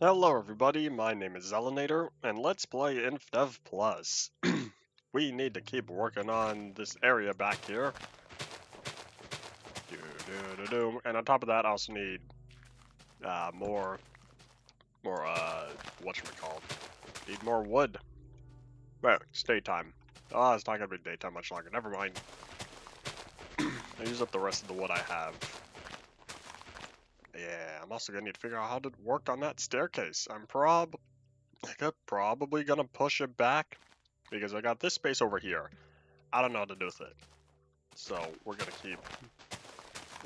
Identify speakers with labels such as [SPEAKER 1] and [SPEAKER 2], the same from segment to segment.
[SPEAKER 1] Hello everybody, my name is Zelinator, and let's play Infdev Plus. We need to keep working on this area back here. And on top of that, I also need more, whatchamacallit? Need more wood. Well, it's daytime. Oh, it's not gonna be daytime much longer, never mind. I use up the rest of the wood I have. Yeah, I'm also gonna need to figure out how to work on that staircase. I'm probably gonna push it back because I got this space over here. I don't know what to do with it. So we're gonna keep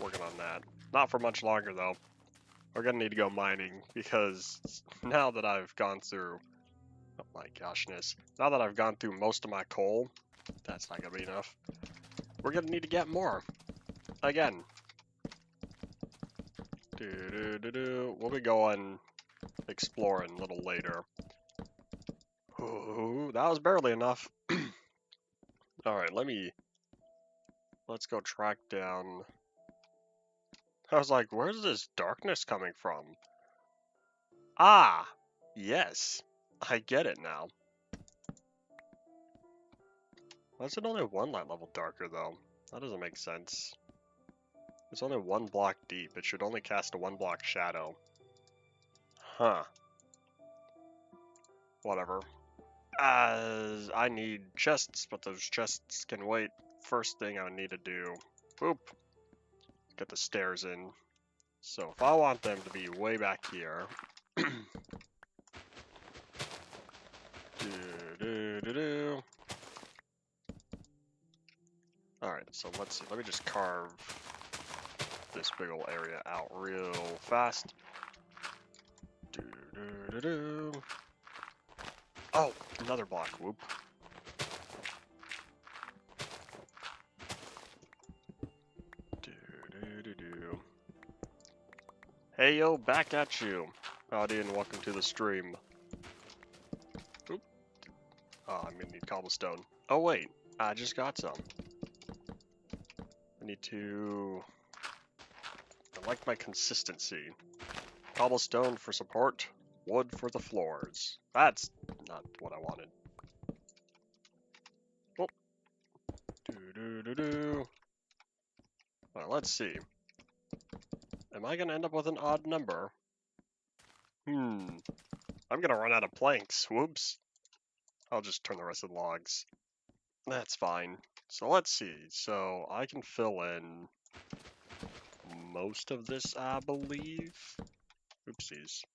[SPEAKER 1] working on that. Not for much longer though. We're gonna need to go mining because now that I've gone through, oh my goshness, now that I've gone through most of my coal, that's not gonna be enough. We're gonna need to get more. Again. We'll be going exploring a little later. Ooh, that was barely enough. Alright, let's go track down. I was like, where's this darkness coming from? Ah, yes, I get it now. Why is it only one light level darker though? That doesn't make sense. It's only one block deep. It should only cast a one block shadow. Huh. Whatever. I need chests, but those chests can wait. First thing I need to do, boop, get the stairs in. So if I want them to be way back here, Alright, so let's see. Let me just carve this big ol' area out real fast. Oh, another block. Whoop. Hey yo, back at you. Howdy and welcome to the stream. Oop. Oh, I'm gonna need cobblestone. Oh wait, I just got some. I need to... I like my consistency. Cobblestone for support, wood for the floors. That's not what I wanted. Oh. Well, let's see. Am I gonna end up with an odd number? I'm gonna run out of planks. Whoops. I'll just turn the rest of the logs. That's fine. So let's see. So I can fill in most of this, I believe. Oopsies.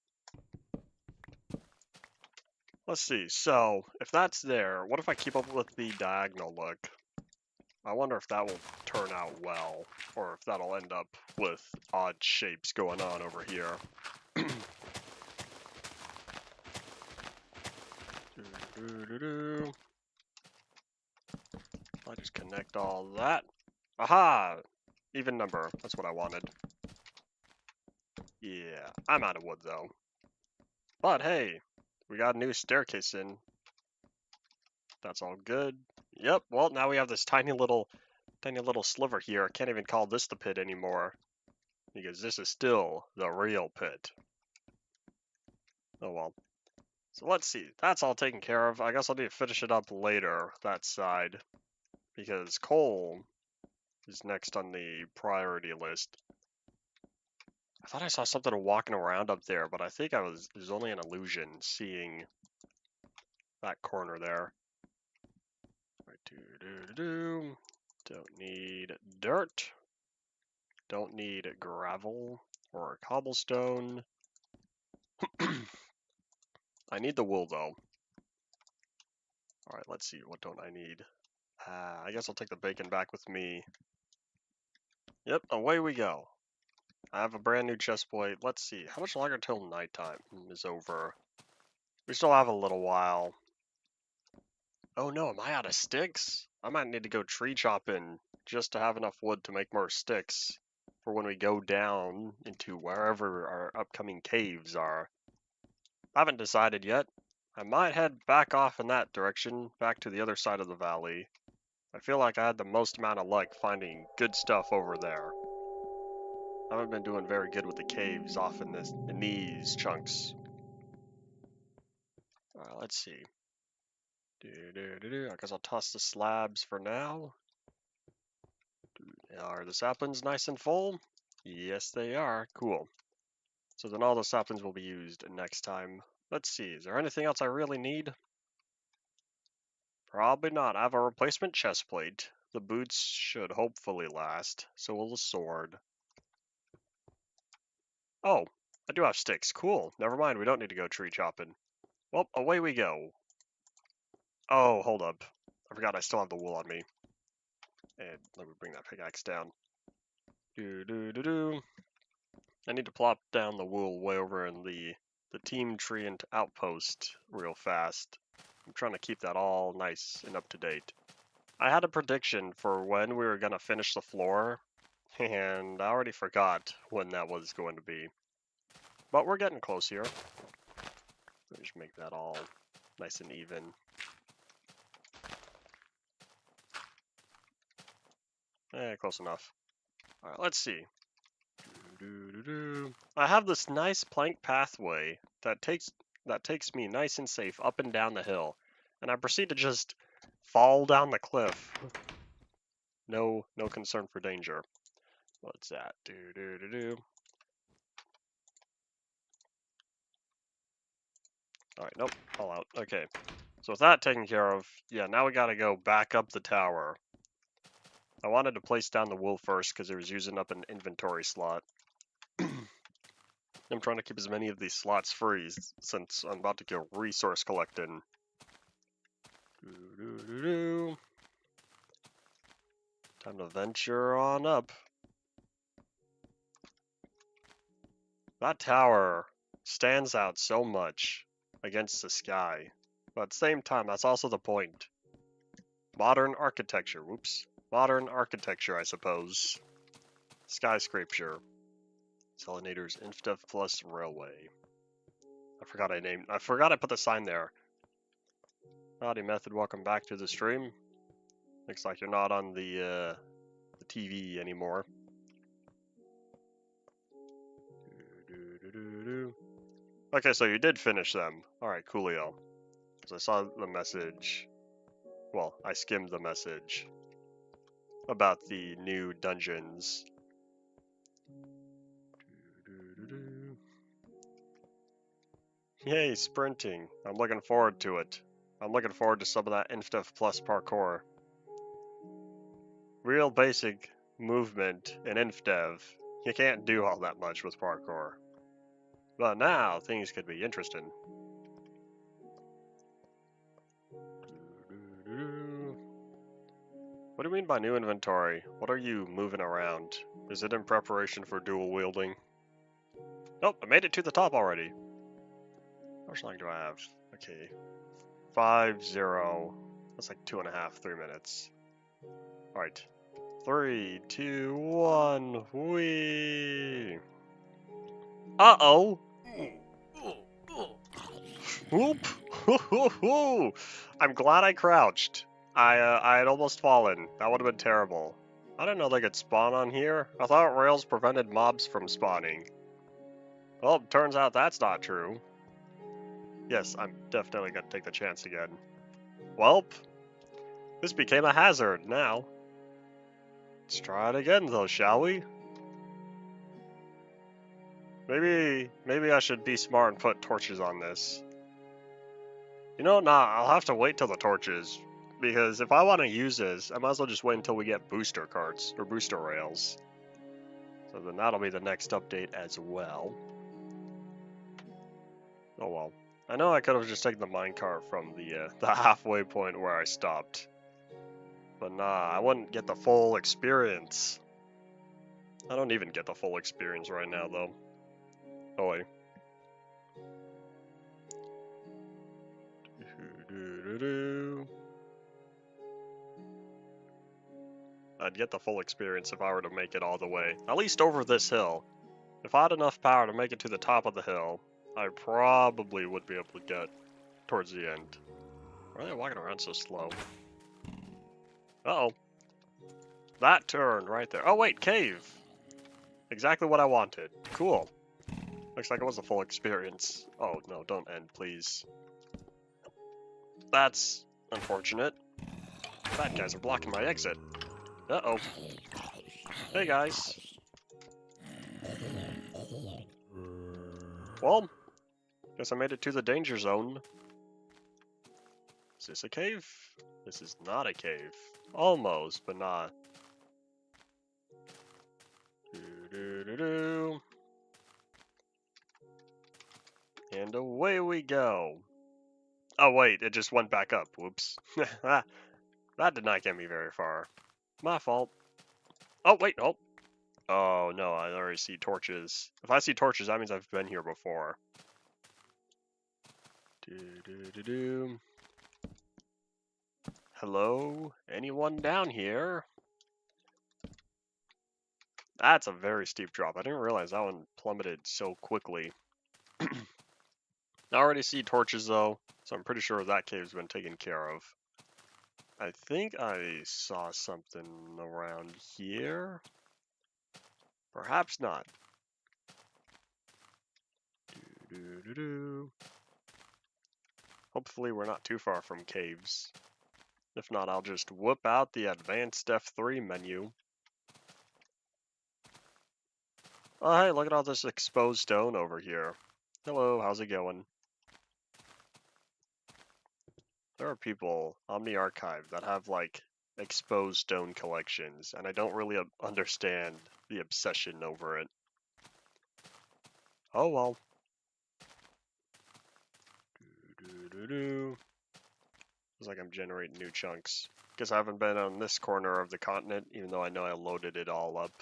[SPEAKER 1] Let's see. So if that's there, what if I keep up with the diagonal look? I wonder if that will turn out well, or if that'll end up with odd shapes going on over here. I'll just connect all that. Aha! Even number. That's what I wanted. Yeah, I'm out of wood though. But hey, we got a new staircase in. That's all good. Yep, well now we have this tiny little sliver here. I can't even call this the pit anymore. Because this is still the real pit. Oh well. So let's see. That's all taken care of. I guess I'll need to finish it up later, that side. Because coal is next on the priority list. I thought I saw something walking around up there, but I think it was only an illusion seeing that corner there. Right, don't need dirt. Don't need gravel or cobblestone. I need the wool though. Alright, let's see. What don't I need? I guess I'll take the bacon back with me. Yep, away we go. I have a brand new chest plate. Let's see. How much longer till nighttime is over? We still have a little while. Oh no, am I out of sticks? I might need to go tree chopping just to have enough wood to make more sticks for when we go down into wherever our upcoming caves are. I haven't decided yet. I might head back off in that direction, back to the other side of the valley. I feel like I had the most amount of luck finding good stuff over there. I haven't been doing very good with the caves off in these chunks. Alright, let's see. I guess I'll toss the slabs for now. Are the saplings nice and full? Yes, they are. Cool. So then all the saplings will be used next time. Let's see, is there anything else I really need? Probably not. I have a replacement chest plate. The boots should hopefully last. So will the sword. Oh, I do have sticks. Cool. Never mind, we don't need to go tree chopping. Well, away we go. Oh, hold up. I forgot I still have the wool on me. And let me bring that pickaxe down. I need to plop down the wool way over in the team tree and outpost real fast. I'm trying to keep that all nice and up to date. I had a prediction for when we were going to finish the floor, and I already forgot when that was going to be. But we're getting close here. Let me just make that all nice and even. Close enough. Alright, let's see. I have this nice plank pathway that takes me nice and safe up and down the hill, and I proceed to just fall down the cliff. No concern for danger. What's that? Alright, nope, all out. Okay. So with that taken care of, yeah, now we gotta go back up the tower. I wanted to place down the wool first because it was using up an inventory slot. I'm trying to keep as many of these slots free since I'm about to go resource collecting. Time to venture on up. That tower stands out so much against the sky. But at the same time, that's also the point. Modern architecture. Whoops. Modern architecture, I suppose. Skyscraper. Salinator's Infdev Plus Railway. I forgot I put the sign there. Howdy Method, welcome back to the stream. Looks like you're not on the TV anymore. Okay, so you did finish them. Alright, coolio. So I saw the message. Well, I skimmed the message about the new dungeons. Yay, sprinting. I'm looking forward to it. I'm looking forward to some of that Infdev Plus parkour. Real basic movement in Infdev. You can't do all that much with parkour. But now, things could be interesting. What do you mean by new inventory? What are you moving around? Is it in preparation for dual wielding? Nope, I made it to the top already. How much long do I have? Okay. 5-0. That's like 2.5, 3 minutes. Alright. 3, 2, 1, whee! Uh-oh! Whoop! I'm glad I crouched. I had almost fallen. That would have been terrible. I didn't know they could spawn on here. I thought rails prevented mobs from spawning. Well, turns out that's not true. Yes, I'm definitely gonna take the chance again. Welp, this became a hazard now. Let's try it again though, shall we? Maybe I should be smart and put torches on this. You know, nah, I'll have to wait till the torches. Because if I want to use this, I might as well just wait until we get booster carts, or booster rails. So then that'll be the next update as well. Oh well. I know I could have just taken the minecart from the halfway point where I stopped. But nah, I wouldn't get the full experience. I don't even get the full experience right now, though. Oh wait. I'd get the full experience if I were to make it all the way. At least over this hill. If I had enough power to make it to the top of the hill, I probably would be able to get towards the end. Why are they walking around so slow? Uh-oh. That turned right there. Oh wait, cave! Exactly what I wanted. Cool. Looks like it was a full experience. Oh no, don't end, please. That's unfortunate. Bad guys are blocking my exit. Uh-oh. Hey, guys. Well, guess I made it to the danger zone. Is this a cave? This is not a cave. Almost, but not. Doo-doo-doo-doo. And away we go. Oh wait, it just went back up. Whoops. That did not get me very far. My fault. Oh wait, oh. Oh no, I already see torches. If I see torches, that means I've been here before. Doo-doo-doo-doo. Hello? Anyone down here? That's a very steep drop. I didn't realize that one plummeted so quickly. I already see torches though, so I'm pretty sure that cave's been taken care of. I think I saw something around here. Perhaps not. Doo-doo-doo-doo. Hopefully we're not too far from caves. If not, I'll just whoop out the advanced F3 menu. Oh hey, look at all this exposed stone over here. Hello, how's it going? There are people on the archive that have like exposed stone collections, and I don't really understand the obsession over it. Oh well. Doo-doo-doo-doo. Looks like I'm generating new chunks. Guess I haven't been on this corner of the continent, even though I know I loaded it all up.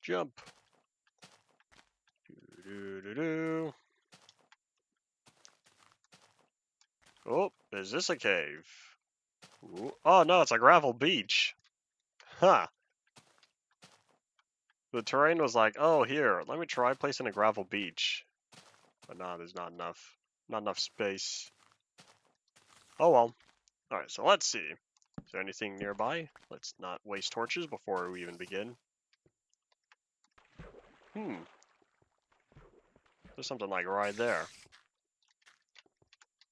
[SPEAKER 1] Jump. Doo-doo-doo-doo. Oh, is this a cave? Ooh. Oh no, it's a gravel beach. Huh. The terrain was like, oh here, let me try placing a gravel beach. But nah, there's not enough. Not enough space. Oh well. Alright, so let's see. Is there anything nearby? Let's not waste torches before we even begin. There's something like right there.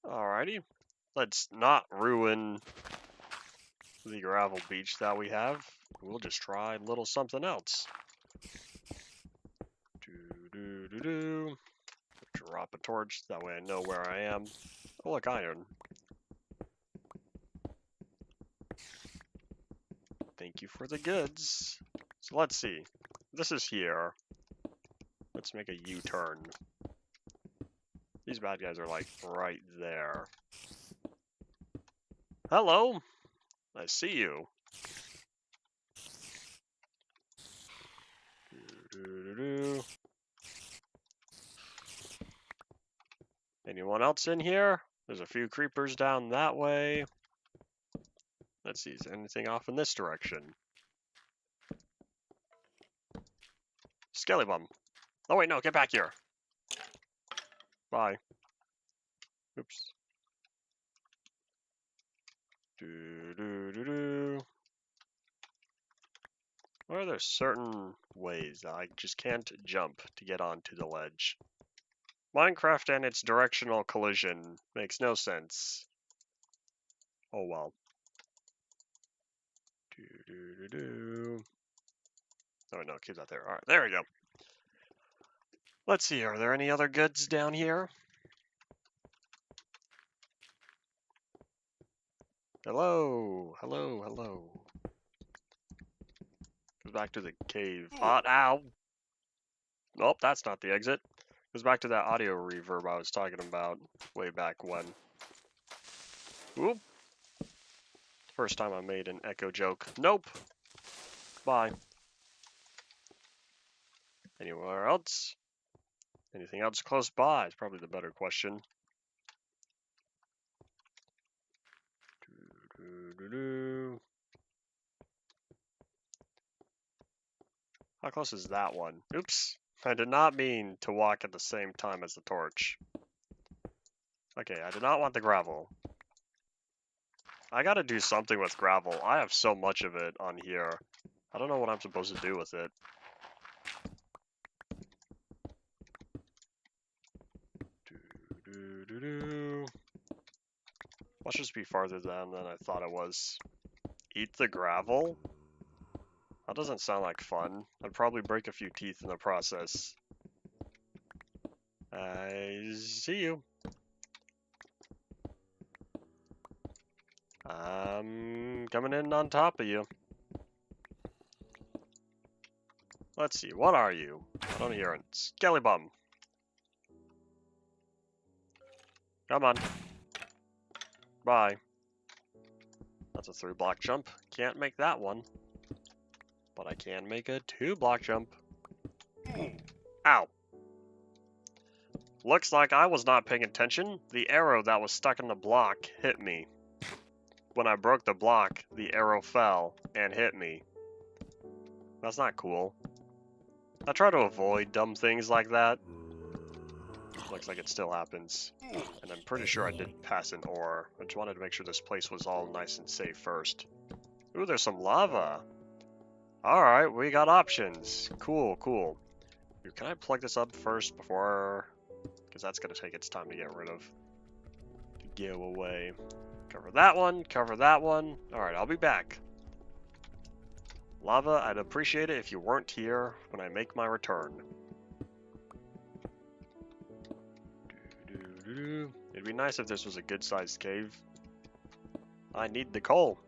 [SPEAKER 1] Alrighty. Let's not ruin the gravel beach that we have. We'll just try a little something else. Do-do-do-do. Drop a torch, that way I know where I am. Oh look, iron. Thank you for the goods. So let's see. This is here. Let's make a U-turn. These bad guys are like right there. Hello! I see you. Doo-doo-doo-doo. Anyone else in here? There's a few creepers down that way. Let's see, is there anything off in this direction? Skelly bum. Oh wait, no, get back here. Bye. Oops. Do-do-do-do. Or are there certain ways that I just can't jump to get onto the ledge? Minecraft and its directional collision makes no sense. Oh well. Do-do-do-do. Oh no, keep that there. Alright, there we go. Let's see, are there any other goods down here? Hello, hello, hello. Goes back to the cave. Ow! Nope, that's not the exit. Goes back to that audio reverb I was talking about way back when. Oop. First time I made an echo joke. Nope. Bye. Anywhere else? Anything else close by is probably the better question. Doo-doo-doo-doo. How close is that one? Oops. I did not mean to walk at the same time as the torch. Okay, I did not want the gravel. I gotta do something with gravel. I have so much of it on here. I don't know what I'm supposed to do with it. Do-do-do-do. Must just be farther down than I thought it was. Eat the gravel? That doesn't sound like fun. I'd probably break a few teeth in the process. I see you. I'm coming in on top of you. Let's see, what are you? I don't hear it. Skelly bum. Come on. Bye. That's a 3-block jump. Can't make that one. But I can make a 2-block jump. Ow. Looks like I was not paying attention. The arrow that was stuck in the block hit me. When I broke the block, the arrow fell and hit me. That's not cool. I try to avoid dumb things like that. Looks like it still happens. And I'm pretty sure I did pass an ore. I just wanted to make sure this place was all nice and safe first. Ooh, there's some lava. Alright, we got options. Cool, cool. Ooh, can I plug this up first before... Because that's going to take its time to get rid of. To go away. Cover that one, cover that one. Alright, I'll be back. Lava, I'd appreciate it if you weren't here when I make my return. It'd be nice if this was a good-sized cave. I need the coal.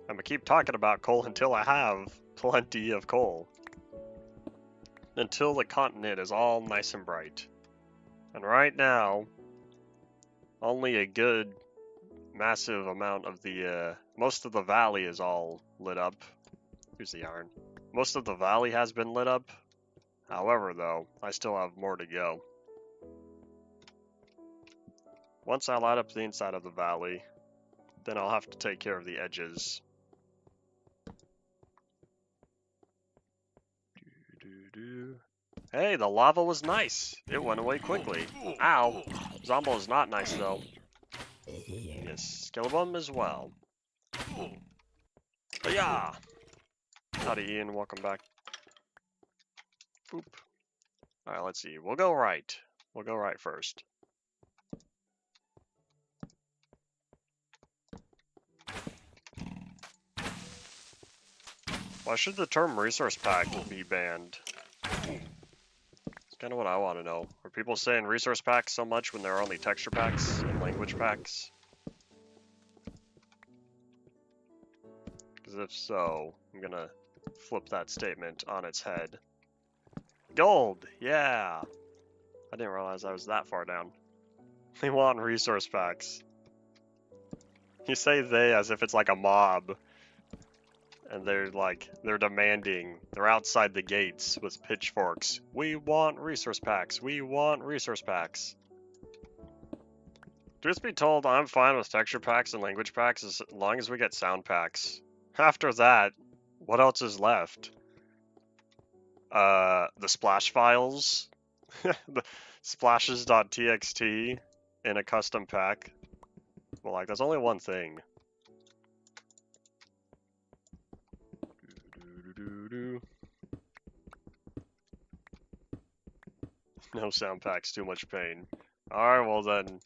[SPEAKER 1] I'm gonna keep talking about coal until I have plenty of coal. Until the continent is all nice and bright. And right now, only a good, massive amount of the, most of the valley is all lit up. Here's the iron. Most of the valley has been lit up. However, though, I still have more to go. Once I light up the inside of the valley, then I'll have to take care of the edges. Hey, the lava was nice. It went away quickly. Ow. Zombo is not nice, though. Yes, Skellebum as well. But yeah. Howdy, Ian. Welcome back. Oop. Alright, let's see. We'll go right. We'll go right first. Why should the term resource pack be banned? It's kind of what I want to know. Are people saying resource packs so much when there are only texture packs and language packs? Because if so, I'm gonna flip that statement on its head. Gold! Yeah! I didn't realize I was that far down. They want resource packs. You say they as if it's like a mob. And they're demanding, they're outside the gates with pitchforks. We want resource packs, we want resource packs. Truth be told, I'm fine with texture packs and language packs as long as we get sound packs. After that, what else is left? The splash files, the splashes.txt in a custom pack. Well, like, that's only one thing. No sound packs, too much pain. Alright, well then,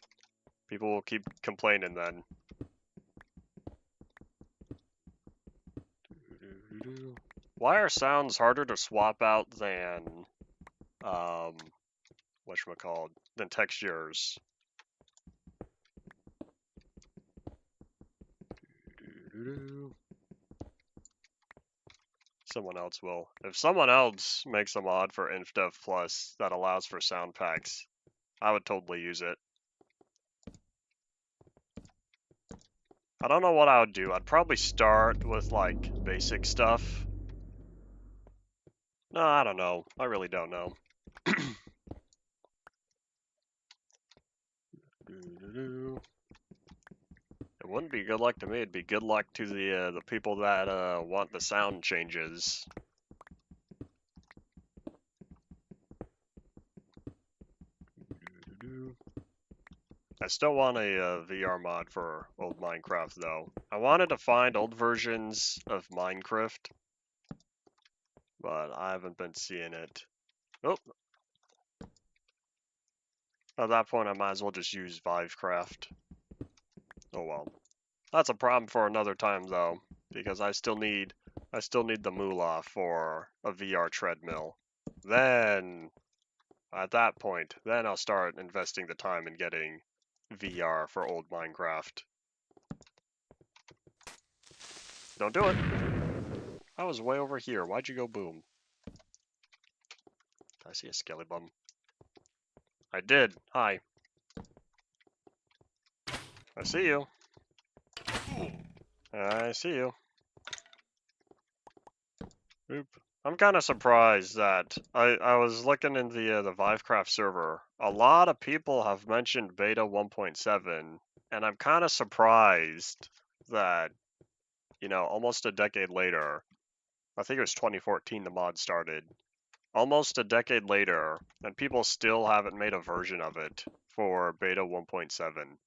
[SPEAKER 1] people will keep complaining then. Why are sounds harder to swap out than, whatchamacallit, than textures? Someone else will. If someone else makes a mod for Infdev Plus that allows for sound packs, I would totally use it. I don't know what I would do. I'd probably start with, like, basic stuff. No, I don't know. I really don't know. It wouldn't be good luck to me. It'd be good luck to the people that want the sound changes. I still want a VR mod for old Minecraft, though. I wanted to find old versions of Minecraft, but I haven't been seeing it. Oh! At that point, I might as well just use Vivecraft. Oh well. That's a problem for another time though, because I still need the moolah for a VR treadmill. Then at that point, then I'll start investing the time in getting VR for old Minecraft. Don't do it. I was way over here. Why'd you go boom? I see a skelly bum. I did. Hi. I see you. I see you. Oop. I'm kind of surprised that I was looking in the Vivecraft server. A lot of people have mentioned beta 1.7, and I'm kind of surprised that, you know, almost a decade later, I think it was 2014 the mod started. Almost a decade later, and people still haven't made a version of it for beta 1.7.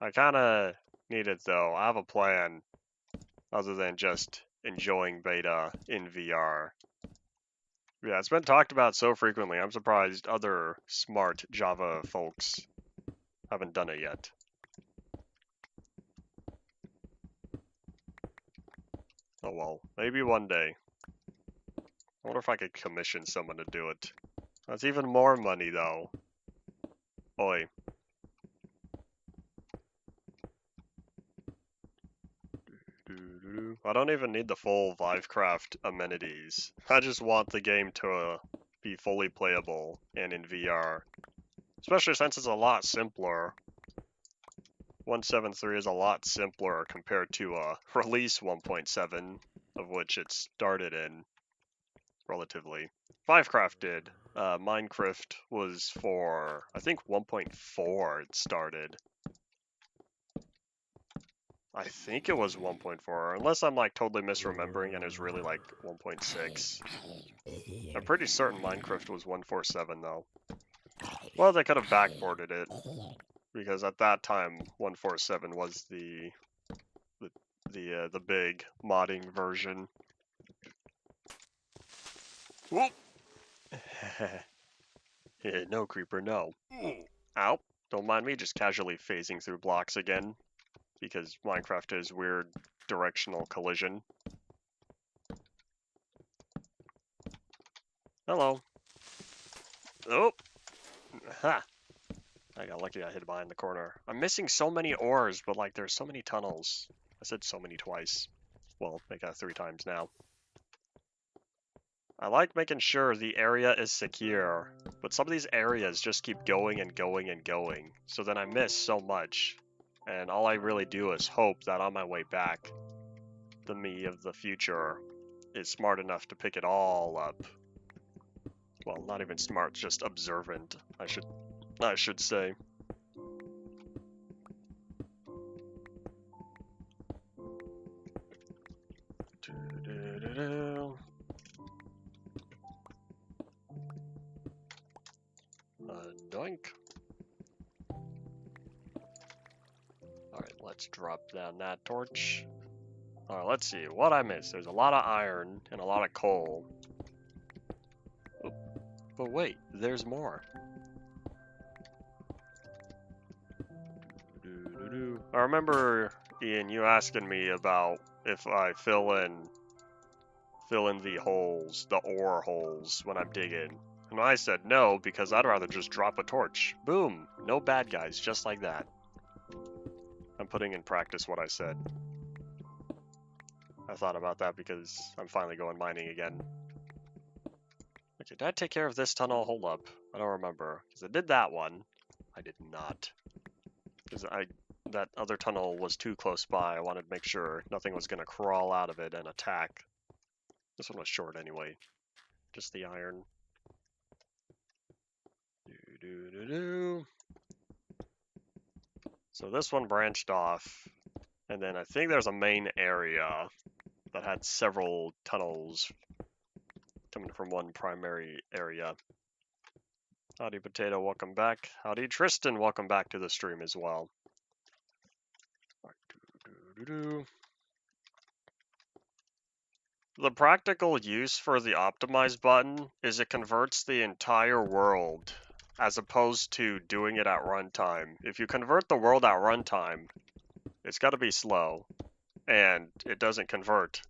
[SPEAKER 1] I kind of need it though. I have a plan other than just enjoying beta in VR. Yeah, it's been talked about so frequently, I'm surprised other smart Java folks haven't done it yet. Oh well, maybe one day. I wonder if I could commission someone to do it. That's even more money though. Oi. I don't even need the full Vivecraft amenities. I just want the game to be fully playable and in VR. Especially since it's a lot simpler. 1.7.3 is a lot simpler compared to release 1.7, of which it started in, relatively. Vivecraft did. Minecraft was for, I think 1.4 it started. I think it was 1.4, unless I'm like totally misremembering and it was really like 1.6. I'm pretty certain Minecraft was 1.4.7 though. Well, they could have backported it, because at that time 1.4.7 was the big modding version. Whoop! Yeah, no creeper, no. Ow! Don't mind me just casually phasing through blocks again, because Minecraft is weird directional collision. Hello. Oh! Ha! I got lucky I hid behind the corner. I'm missing so many ores, but like there's so many tunnels. I said so many twice. Well, make that 3 times now. I like making sure the area is secure, but some of these areas just keep going and going and going, so then I miss so much. And all I really do is hope that on my way back, the me of the future is smart enough to pick it all up. Well, not even smart, just observant, I should say. Doink. Alright, let's drop down that torch. Alright, let's see. What I missed. There's a lot of iron and a lot of coal. Oh, but wait, there's more. I remember, Ian, you asking me about if I fill in the holes, the ore holes, when I'm digging. And I said no, because I'd rather just drop a torch. Boom! No bad guys, just like that. I'm putting in practice what I said. I thought about that because I'm finally going mining again. Okay, did I take care of this tunnel? Hold up. I don't remember. Because I did that one. I did not. Because that other tunnel was too close by. I wanted to make sure nothing was going to crawl out of it and attack. This one was short anyway. Just the iron. So this one branched off. And then I think there's a main area that had several tunnels coming from one primary area. Howdy Potato, welcome back. Howdy Tristan, welcome back to the stream as well. The practical use for the optimize button is it converts the entire world as opposed to doing it at runtime. If you convert the world at runtime, it's got to be slow, and it doesn't convert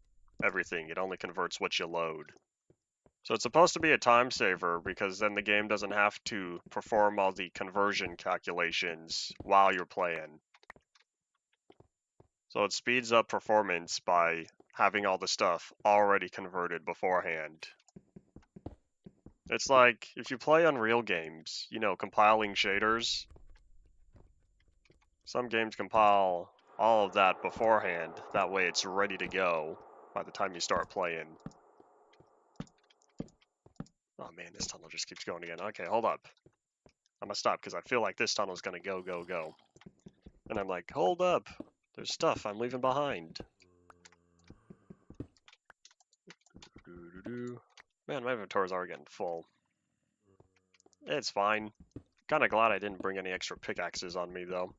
[SPEAKER 1] everything. It only converts what you load. So it's supposed to be a time saver because then the game doesn't have to perform all the conversion calculations while you're playing. So it speeds up performance by having all the stuff already converted beforehand. It's like if you play Unreal games, you know, compiling shaders. Some games compile all of that beforehand. That way it's ready to go by the time you start playing. Oh man, this tunnel just keeps going again. Okay, hold up. I'm gonna stop because I feel like this tunnel's gonna go, go, go. And I'm like, hold up. There's stuff I'm leaving behind. Man, my inventory's already getting full. It's fine. Kinda glad I didn't bring any extra pickaxes on me, though.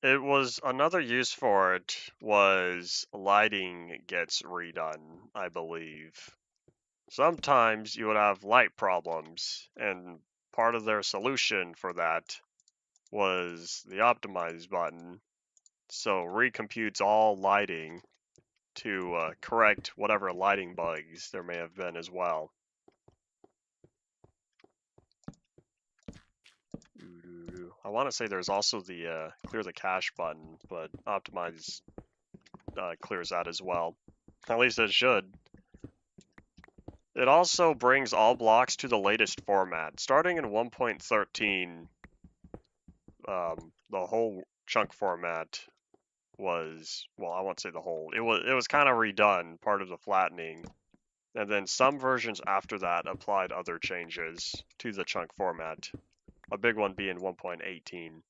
[SPEAKER 1] It was another use for it was lighting gets redone, I believe. Sometimes you would have light problems, and part of their solution for that was the optimize button. So recomputes all lighting to correct whatever lighting bugs there may have been as well. I want to say there's also the clear the cache button, but optimize clears that as well. At least it should. It also brings all blocks to the latest format. Starting in 1.13, the whole chunk format was, well, I won't say the whole. It was kind of redone, part of the flattening. And then some versions after that applied other changes to the chunk format. A big one being 1.18.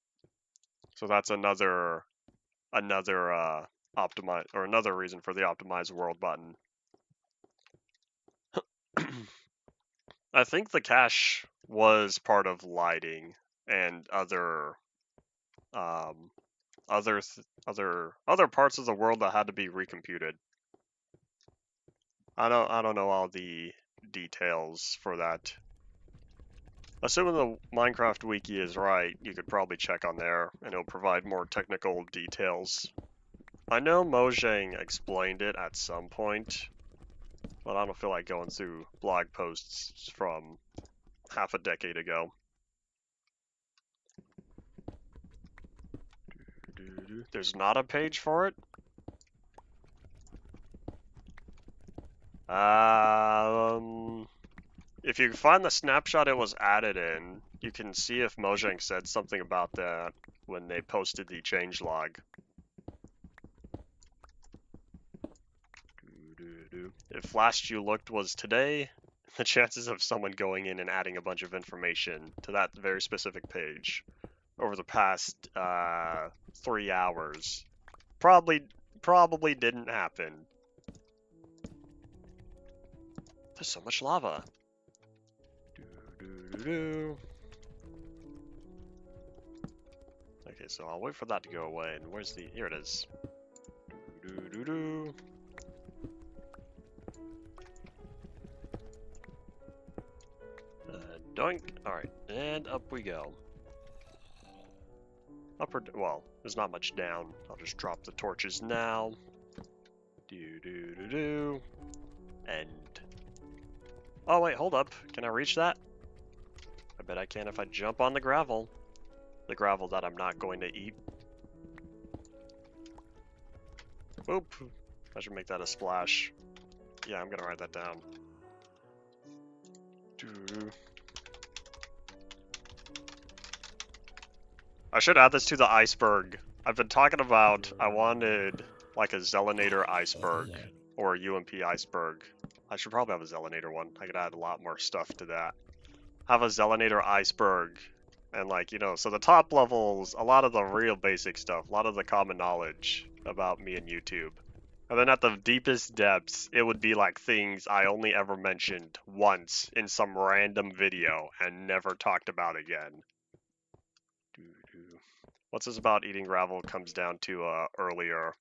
[SPEAKER 1] So that's another optimize, or another reason for the optimize world button. I think the cache was part of lighting and other parts of the world that had to be recomputed. I don't know all the details for that. Assuming the Minecraft wiki is right, you could probably check on there and it'll provide more technical details. I know Mojang explained it at some point, but I don't feel like going through blog posts from half a decade ago. There's not a page for it? If you find the snapshot it was added in, you can see if Mojang said something about that when they posted the changelog. If last you looked was today, the chances of someone going in and adding a bunch of information to that very specific page over the past 3 hours probably didn't happen. There's so much lava. Okay, so I'll wait for that to go away. And where's the? Here it is. Doink. All right, and up we go. Well, there's not much down. I'll just drop the torches now. And oh wait, hold up. Can I reach that? I bet I can if I jump on the gravel. The gravel that I'm not going to eat. Oop. I should make that a splash. Yeah, I'm gonna write that down. I should add this to the iceberg. I've been talking about I wanted like a Zelinator iceberg or a UMP iceberg. I should probably have a Zelinator one. I could add a lot more stuff to that. Have a Zelinator iceberg. And like, you know, so the top levels, a lot of the real basic stuff, a lot of the common knowledge about me and YouTube. And then at the deepest depths, it would be like things I only ever mentioned once in some random video and never talked about again. What's this about eating gravel comes down to earlier.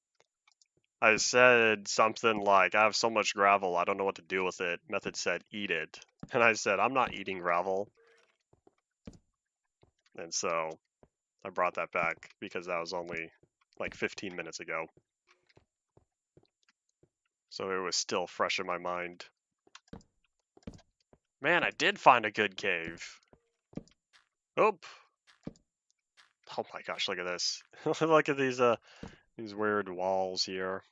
[SPEAKER 1] I said something like, I have so much gravel, I don't know what to do with it. Method said, eat it. And I said, I'm not eating gravel. And so I brought that back because that was only like 15 minutes ago. So it was still fresh in my mind. Man, I did find a good cave. Oop. Oh my gosh, look at this. Look at these weird walls here.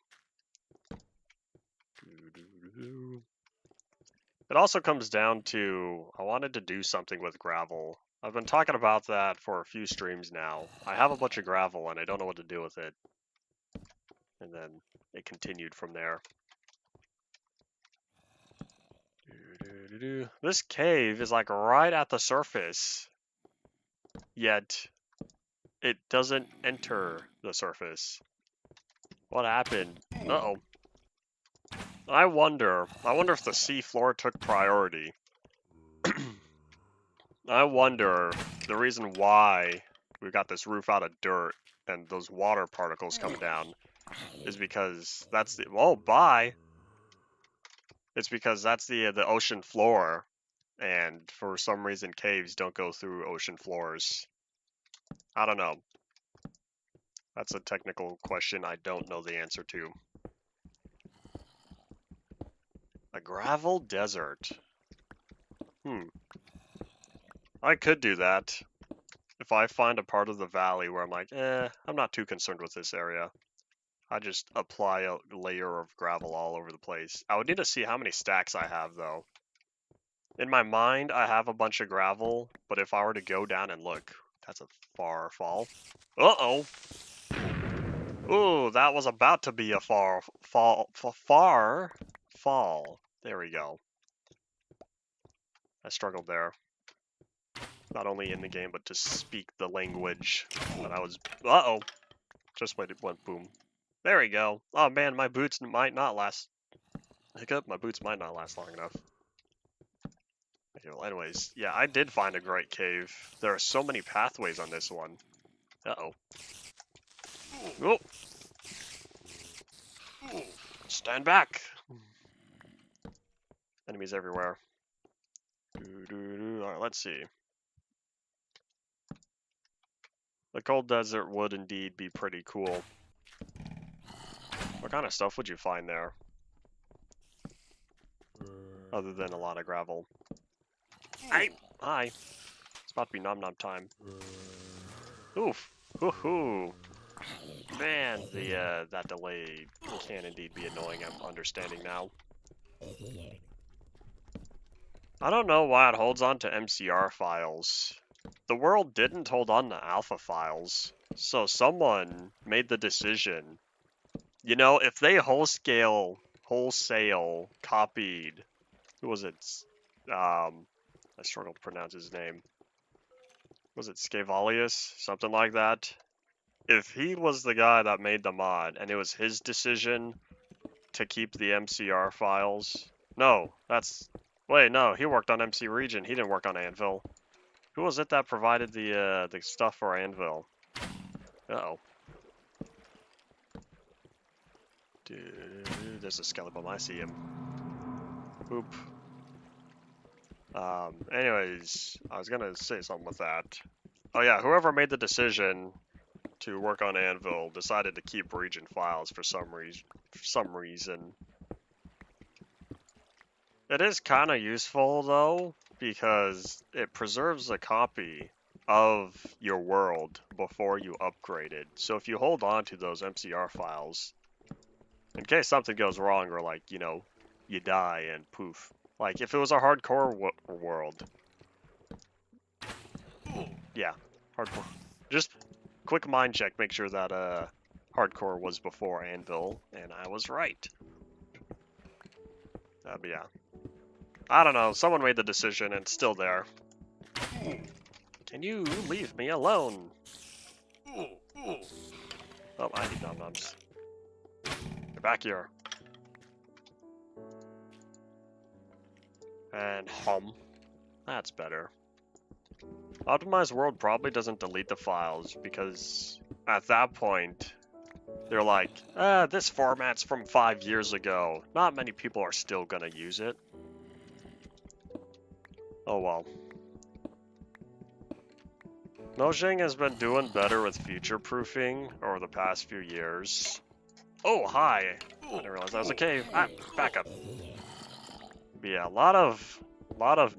[SPEAKER 1] It also comes down to, I wanted to do something with gravel. I've been talking about that for a few streams now. I have a bunch of gravel and I don't know what to do with it. And then it continued from there. This cave is like right at the surface, yet it doesn't enter the surface. What happened? Uh-oh. I wonder if the sea floor took priority. I wonder the reason why we've got this roof out of dirt and those water particles coming down is because that's the, oh, bye. It's because that's the ocean floor, and for some reason caves don't go through ocean floors. I don't know. That's a technical question I don't know the answer to. A gravel desert. I could do that. If I find a part of the valley where I'm like, I'm not too concerned with this area. I just apply a layer of gravel all over the place. I would need to see how many stacks I have, though. In my mind, I have a bunch of gravel, but if I were to go down and look, that's a far fall. Uh-oh. Ooh, that was about to be a far fall. There we go. I struggled there. Not only in the game, but to speak the language. But I was... Uh-oh. Just went boom. There we go. Oh man, my boots might not last... Hiccup, my boots might not last long enough. Okay, well anyways, yeah, I did find a great cave. There are so many pathways on this one. Uh-oh. Oh! Stand back! Enemies everywhere. Alright, let's see. The cold desert would indeed be pretty cool. What kind of stuff would you find there? Other than a lot of gravel. Hi! It's about to be nom nom time. Oof! Hoo-hoo! Man, that delay can indeed be annoying, I'm understanding now. I don't know why it holds on to MCR files. The world didn't hold on to alpha files, so someone made the decision. You know, if they wholesale copied, who was it? I struggle to pronounce his name. Was it Scavalius? Something like that? If he was the guy that made the mod, and it was his decision to keep the MCR files... No, that's... Wait, no, he worked on MC Region. He didn't work on Anvil. Who was it that provided the stuff for Anvil? Uh-oh. Dude, there's a skeleton. I see him. Oop. Anyways, I was gonna say something with that. Oh yeah, whoever made the decision to work on Anvil decided to keep region files for some reason. It is kind of useful though, because it preserves a copy of your world before you upgrade it. So if you hold on to those MCR files, in case something goes wrong or like, you know, you die and poof. Like if it was a hardcore world. Yeah, hardcore. Just quick mind check, make sure that hardcore was before Anvil, and I was right. But yeah. I don't know, someone made the decision and it's still there. Can you leave me alone? Oh, I need nom-noms. Get back here. And hum. That's better. Optimized world probably doesn't delete the files because at that point they're like, this format's from 5 years ago. Not many people are still gonna use it. Oh well. Mojang has been doing better with future-proofing over the past few years. Oh, hi! I didn't realize that was a cave. Ah, back up. But yeah, a lot of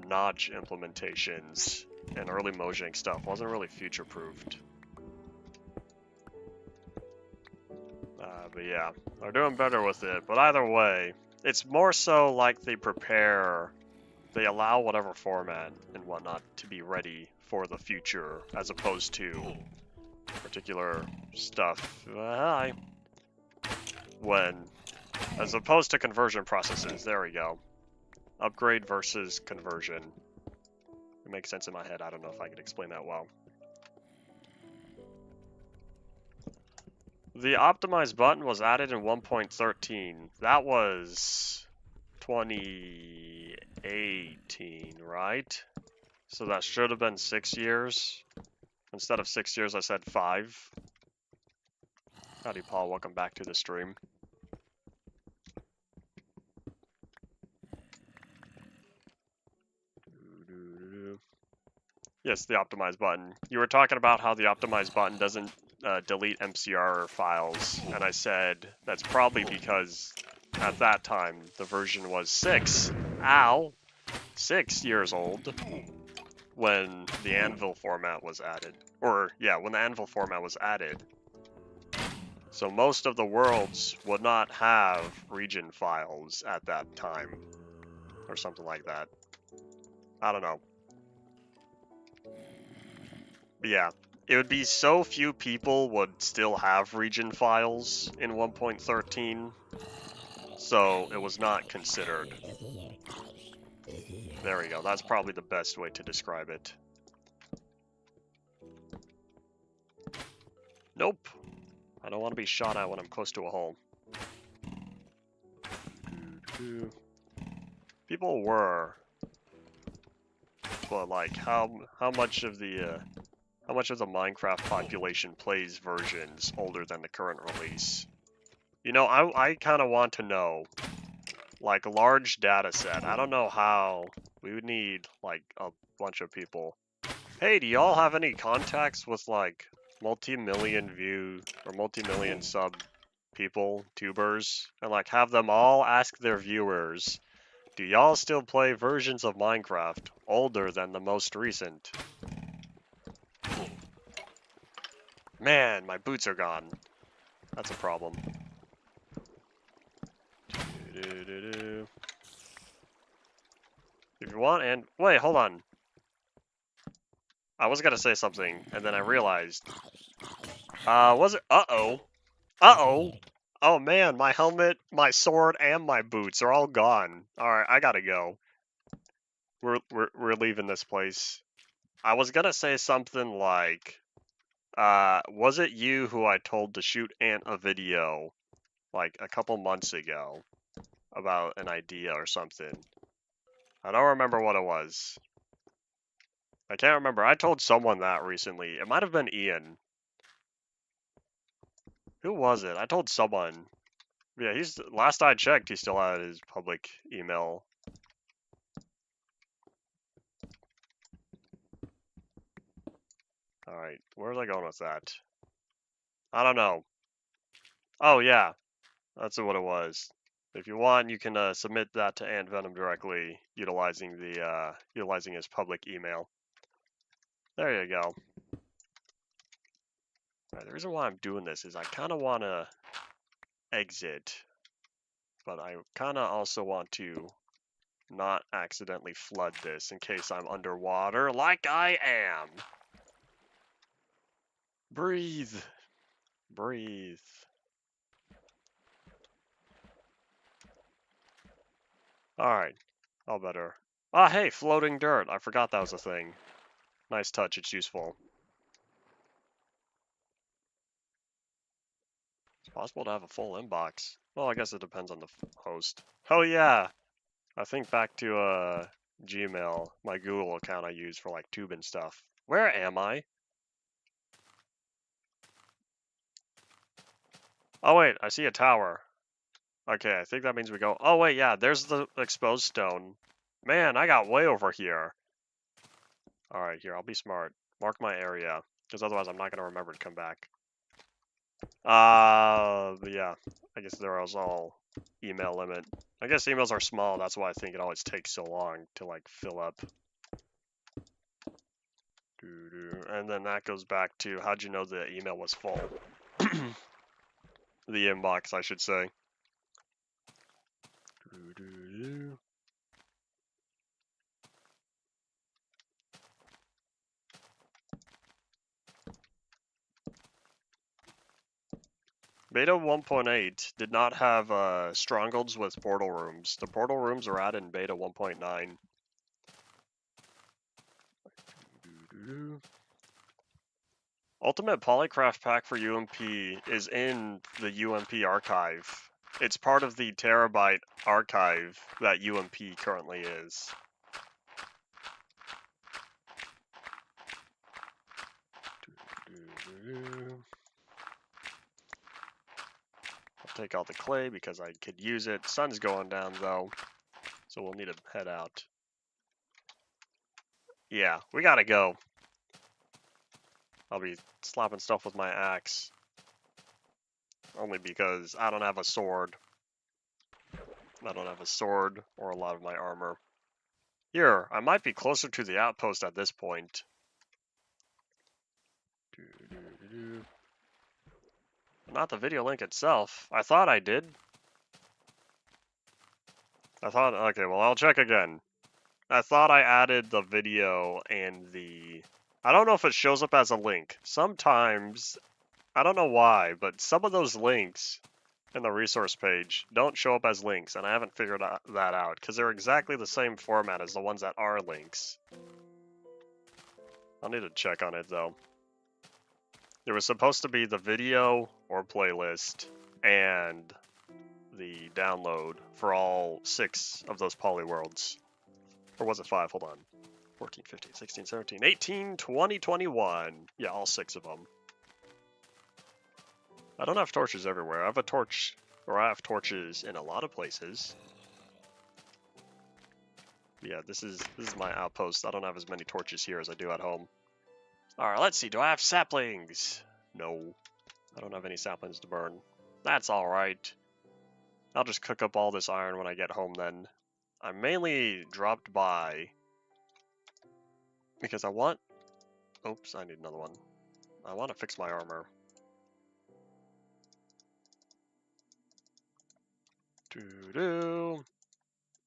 [SPEAKER 1] notch implementations and early Mojang stuff wasn't really future-proofed. But yeah, they're doing better with it. But either way, it's more so like they allow whatever format and whatnot to be ready for the future, as opposed to particular stuff. As opposed to conversion processes. There we go. Upgrade versus conversion. It makes sense in my head. I don't know if I could explain that well. The optimize button was added in 1.13. That was 2018, right? So that should have been 6 years. Instead of 6 years, I said 5. Howdy, Paul. Welcome back to the stream. Yes, the optimize button. You were talking about how the optimize button doesn't delete MCR files, and I said that's probably because at that time the version was 6 years old when the Anvil format was added. Or, yeah, when the Anvil format was added. So most of the worlds would not have region files at that time, or something like that. I don't know. But yeah, it would be so few people would still have region files in 1.13, so it was not considered. There we go, that's probably the best way to describe it. Nope. I don't want to be shot at when I'm close to a hole. People were, but like how much of the Minecraft population plays versions older than the current release? You know, I kind of want to know, like a large data set. I don't know how. We would need like a bunch of people. Hey, do y'all have any contacts with like multi-million view or multi-million sub people, tubers, and like have them all ask their viewers, do y'all still play versions of Minecraft older than the most recent? Man, my boots are gone. That's a problem. If you want, and wait, hold on. I was gonna say something, and then I realized. Was it? Uh-oh. Uh-oh. Oh man, my helmet, my sword, and my boots are all gone. Alright, I gotta go. We're leaving this place. I was gonna say something like, was it you who I told to shoot Ant a video, like, a couple months ago, about an idea or something? I don't remember what it was. I can't remember. I told someone that recently. It might have been Ian. Who was it? I told someone. Yeah, last I checked, he still had his public email. Alright, where was I going with that? I don't know. Oh, yeah. That's what it was. If you want, you can submit that to Ant Venom directly, utilizing his public email. There you go. Right, the reason why I'm doing this is I kind of want to exit, but I kind of also want to not accidentally flood this in case I'm underwater, like I am. Breathe. Breathe. Alright. All better. Ah, hey, floating dirt. I forgot that was a thing. Nice touch, it's useful. It's possible to have a full inbox. Well, I guess it depends on the host. Oh yeah! I think back to Gmail, my Google account I use for like tube and stuff. Where am I? Oh wait, I see a tower. Okay, I think that means we go. Oh wait, yeah, there's the exposed stone. Man, I got way over here. Alright, here, I'll be smart. Mark my area, because otherwise I'm not going to remember to come back. But yeah, I guess there was all email limit. I guess emails are small, that's why I think it always takes so long to, like, fill up. And then that goes back to, how'd you know the email was full? The inbox, I should say. Beta 1.8 did not have strongholds with portal rooms. The portal rooms are added in beta 1.9. Ultimate Polycraft pack for UMP is in the UMP archive. It's part of the terabyte archive that UMP currently is. I'll take all the clay because I could use it. Sun's going down though, so we'll need to head out. Yeah, we gotta go. I'll be slapping stuff with my axe. Only because I don't have a sword. I don't have a sword or a lot of my armor. Here, I might be closer to the outpost at this point. Not the video link itself. I thought I did. Okay, well, I'll check again. I thought I added the video and the... I don't know if it shows up as a link. Sometimes, I don't know why, but some of those links in the resource page don't show up as links, and I haven't figured that out, because they're exactly the same format as the ones that are links. I'll need to check on it, though. There was supposed to be the video or playlist and the download for all 6 of those polyworlds. Or was it 5? Hold on. 14, 15, 16, 17, 18, 20, 21. Yeah, all 6 of them. I don't have torches everywhere. I have a torch, or I have torches in a lot of places. Yeah, this is my outpost. I don't have as many torches here as I do at home. Alright, let's see. Do I have saplings? No. I don't have any saplings to burn. That's alright. I'll just cook up all this iron when I get home then. I mainly dropped by because I want... Oops, I need another one. I want to fix my armor. Doo-doo.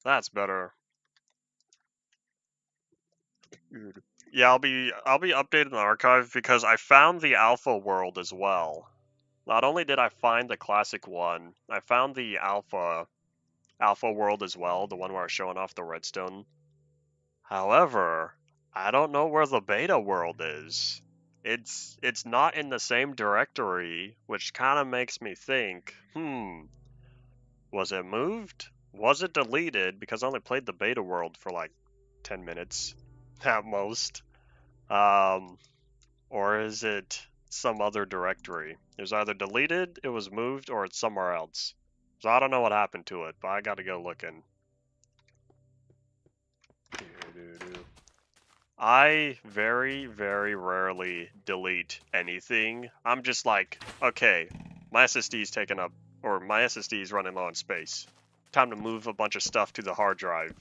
[SPEAKER 1] That's better. Yeah, I'll be updating the archive because I found the alpha world as well. Not only did I find the classic one, I found the alpha world as well, the one where I was showing off the redstone. However, I don't know where the beta world is. It's not in the same directory, which kind of makes me think, was it moved? Was it deleted? Because I only played the beta world for like 10 minutes at most. Or is it some other directory? It was either deleted, it was moved, or it's somewhere else. So I don't know what happened to it, but I gotta go looking. I very, very rarely delete anything. I'm just like, okay, my SSD is taken up, or my SSD is running low on space. Time to move a bunch of stuff to the hard drive.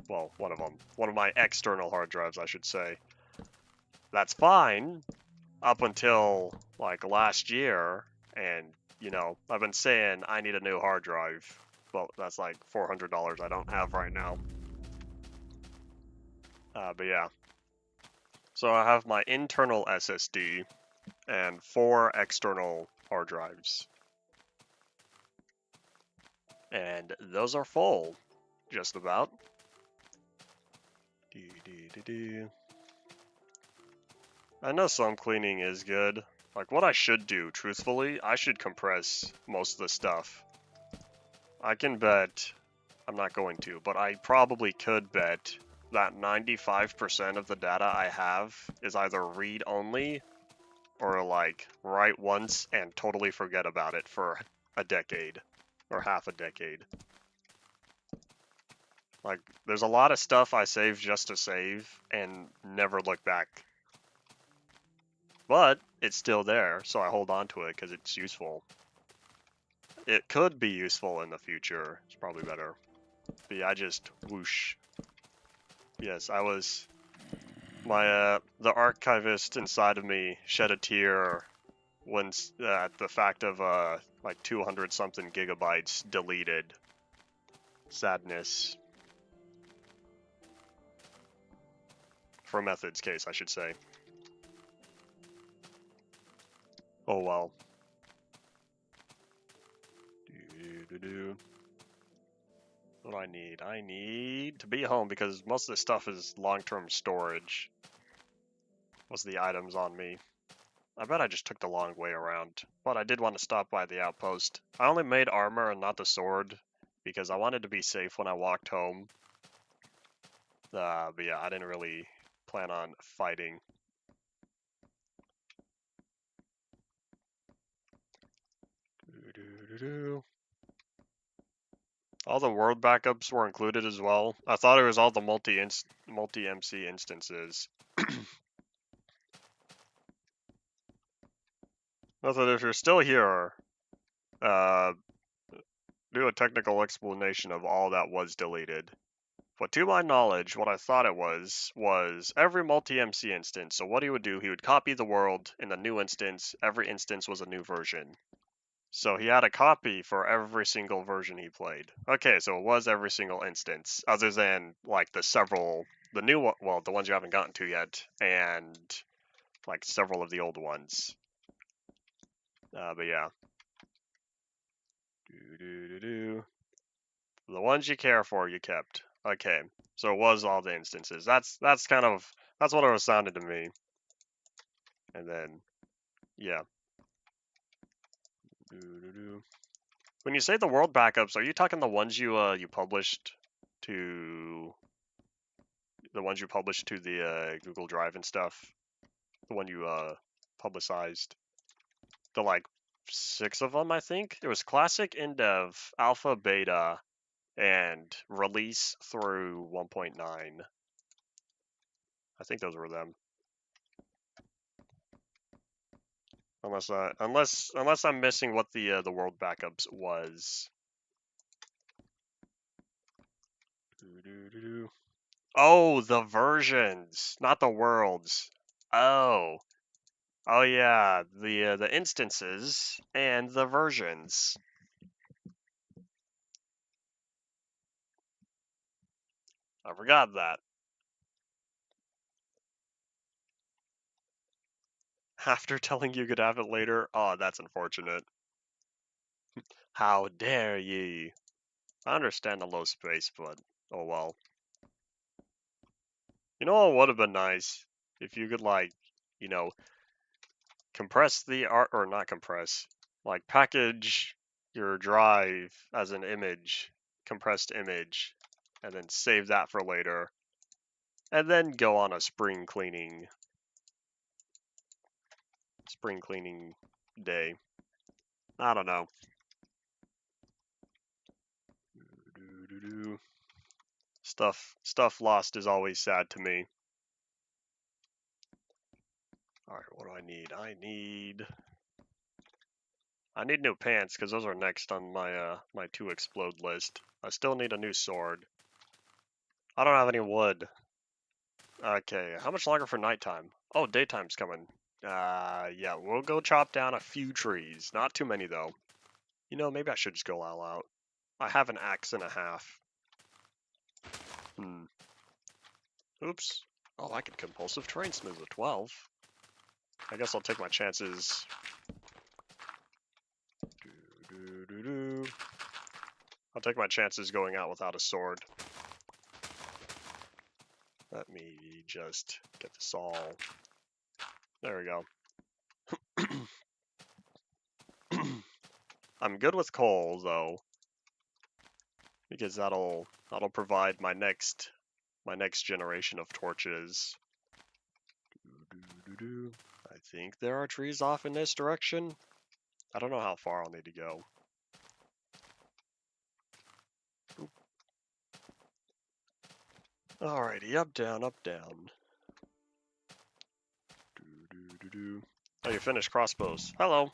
[SPEAKER 1] Well, one of them. One of my external hard drives, I should say. That's fine, up until, like, last year, and, you know, I've been saying I need a new hard drive. Well, that's like $400 I don't have right now. But yeah. So I have my internal SSD and 4 external hard drives. And those are full, just about. I know some cleaning is good. Like, what I should do, truthfully, I should compress most of the stuff. I can bet, I'm not going to, but I probably could bet that 95% of the data I have is either read-only or like write once and totally forget about it for a decade or half a decade. Like, there's a lot of stuff I save just to save and never look back. But it's still there, so I hold on to it because it's useful. It could be useful in the future. It's probably better. But yeah, I just whoosh. Yes, I was... the archivist inside of me shed a tear when at the fact of, like 200 something gigabytes deleted. Sadness. For Method's case, I should say. Oh well. What do I need? I need to be home because most of this stuff is long-term storage. Most of the items on me. I bet I just took the long way around. But I did want to stop by the outpost. I only made armor and not the sword because I wanted to be safe when I walked home. But yeah, I didn't really plan on fighting. All the world backups were included as well. I thought it was all the multi-MC instances. Nothing, if you're still here, do a technical explanation of all that was deleted. But to my knowledge, what I thought it was every multi-MC instance. So what he would do, he would copy the world in the new instance. Every instance was a new version. So he had a copy for every single version he played. Okay, so it was every single instance, other than like the new one, well, the ones you haven't gotten to yet, and like several of the old ones. But yeah. The ones you care for, you kept. Okay, so it was all the instances. That's what it was sounding to me. And then, yeah. When you say the world backups, are you talking the ones you published to the Google Drive and stuff? The one you publicized? The like 6 of them, I think. There was classic, Infdev, alpha, beta, and release through 1.9. I think those were them. Unless I'm missing what the world backups was. Oh, the versions, not the worlds. Oh, oh yeah, the instances and the versions. I forgot that. After telling you could have it later, oh, that's unfortunate. How dare ye? I understand the low space, but oh well. You know what would have been nice? If you could, like, you know, compress the art, or not compress, like package your drive as an image, compressed image, and then save that for later, and then go on a spring cleaning day. I don't know. Stuff lost is always sad to me. All right, what do I need? I need new pants because those are next on my my to explode list. I still need a new sword. I don't have any wood. Okay, how much longer for nighttime? Oh, daytime's coming. Yeah, we'll go chop down a few trees. Not too many though. You know, maybe I should just go all out. I have an axe and a half. Oops. Oh, I can compulsive terrain smooth with 12. I guess I'll take my chances. I'll take my chances going out without a sword. Let me just get this all... There we go. I'm good with coal, though, because that'll provide my next generation of torches. I think there are trees off in this direction. I don't know how far I'll need to go. Oop. Alrighty, up, down, up, down. Oh, you finished crossbows. Hello.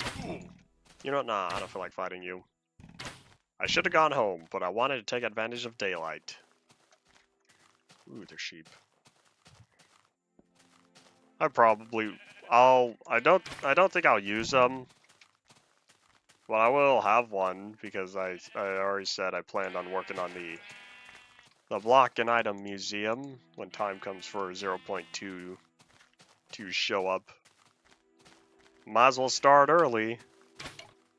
[SPEAKER 1] You know what? Nah, I don't feel like fighting you. I should have gone home, but I wanted to take advantage of daylight. Ooh, they're sheep. I don't think I'll use them. But I will have one because I already said I planned on working on the block and item museum when time comes for 0.2 to show up. Might as well start early,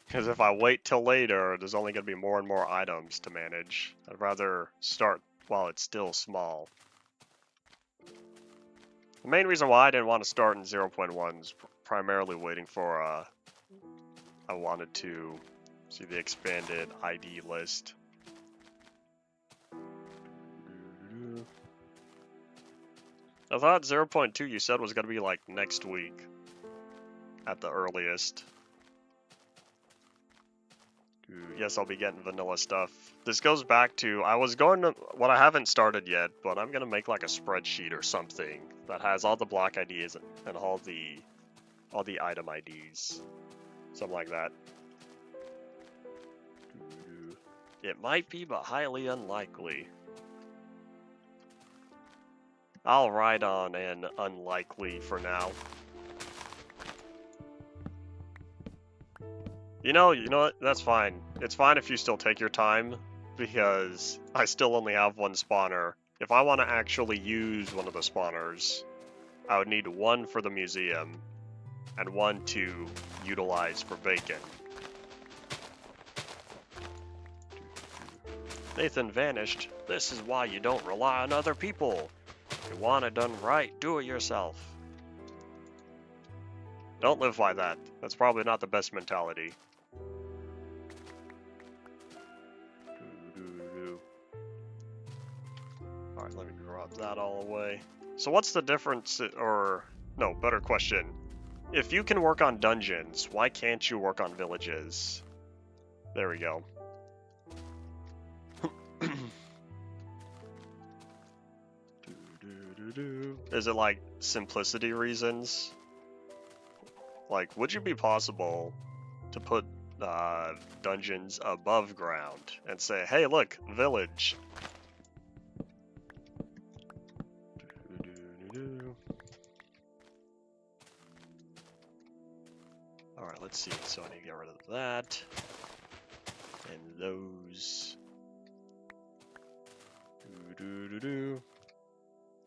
[SPEAKER 1] because if I wait till later, there's only going to be more and more items to manage. I'd rather start while it's still small. The main reason why I didn't want to start in 0.1 is primarily waiting for, I wanted to see the expanded ID list. I thought 0.2 you said was going to be like next week at the earliest. Yes, I'll be getting vanilla stuff. This goes back to, what I haven't started yet, but I'm going to make like a spreadsheet or something that has all the block IDs and all the item IDs. Something like that. It might be, but highly unlikely. I'll ride on an unlikely for now. You know what? That's fine. It's fine if you still take your time, because I still only have one spawner. If I want to actually use one of the spawners, I would need one for the museum, and one to utilize for bacon. Nathan vanished. This is why you don't rely on other people. If you want it done right, do it yourself. Don't live by that. That's probably not the best mentality. Alright, let me drop that all away. So what's the difference, or, no, better question. If you can work on dungeons, why can't you work on villages? There we go. Is it like simplicity reasons? Like, would it be possible to put dungeons above ground and say, hey, look, village. Alright, let's see. So I need to get rid of that. And those.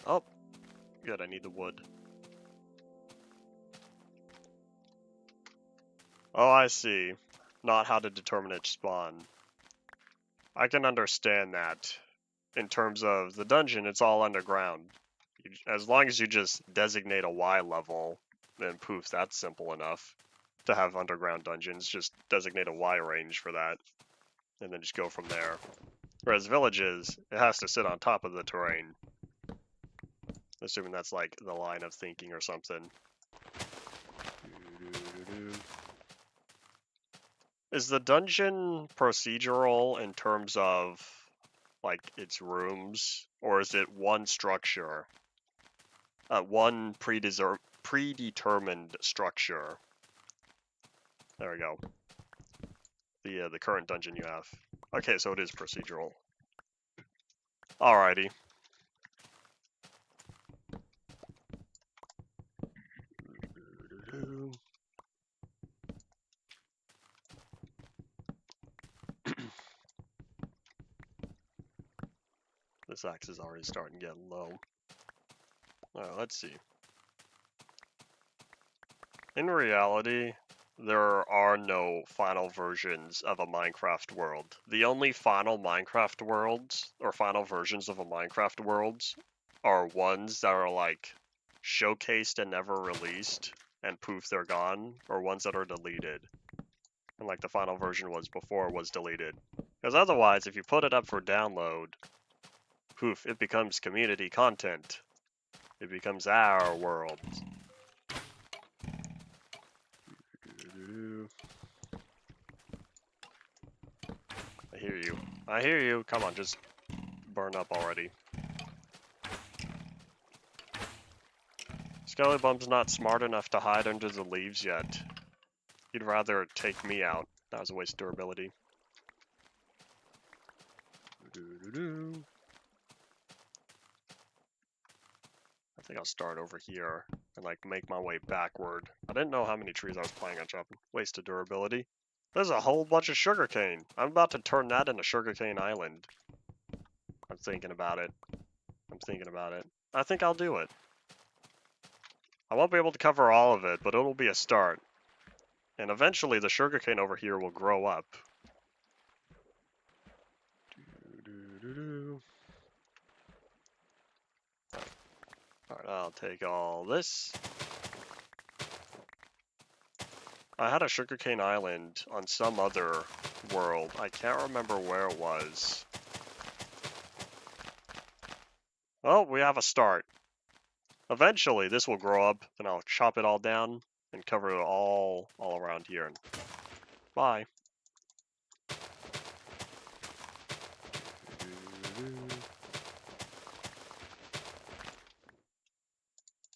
[SPEAKER 1] Oh, good, I need the wood. Oh, I see. Not how to determine its spawn. I can understand that. In terms of the dungeon, it's all underground. As long as you just designate a Y level, then poof, that's simple enough to have underground dungeons. Just designate a Y range for that, and then just go from there. Whereas villages, it has to sit on top of the terrain. Assuming that's like the line of thinking or something. Is the dungeon procedural in terms of like its rooms, or is it one structure? One predetermined structure. There we go. The current dungeon you have. Okay, so it is procedural. Alrighty. This axe is already starting to get low. Alright, let's see. In reality, there are no final versions of a Minecraft world. The only final Minecraft worlds, or final versions of a Minecraft worlds, are ones that are like showcased and never released, and poof, they're gone, or ones that are deleted. And like the final version was before it was deleted. Because otherwise, if you put it up for download, poof, it becomes community content. It becomes our world. I hear you. I hear you. Come on, just burn up already. Skellybum's not smart enough to hide under the leaves yet. He'd rather take me out. That was a waste of durability. I think I'll start over here and like make my way backward. I didn't know how many trees I was planning on chopping. Waste of durability. There's a whole bunch of sugarcane. I'm about to turn that into Sugarcane Island. I'm thinking about it. I'm thinking about it. I think I'll do it. I won't be able to cover all of it, but it'll be a start. And eventually the sugarcane over here will grow up. Alright, I'll take all this. I had a sugarcane island on some other world. I can't remember where it was. Well, we have a start. Eventually, this will grow up, and I'll chop it all down and cover it all around here. Bye.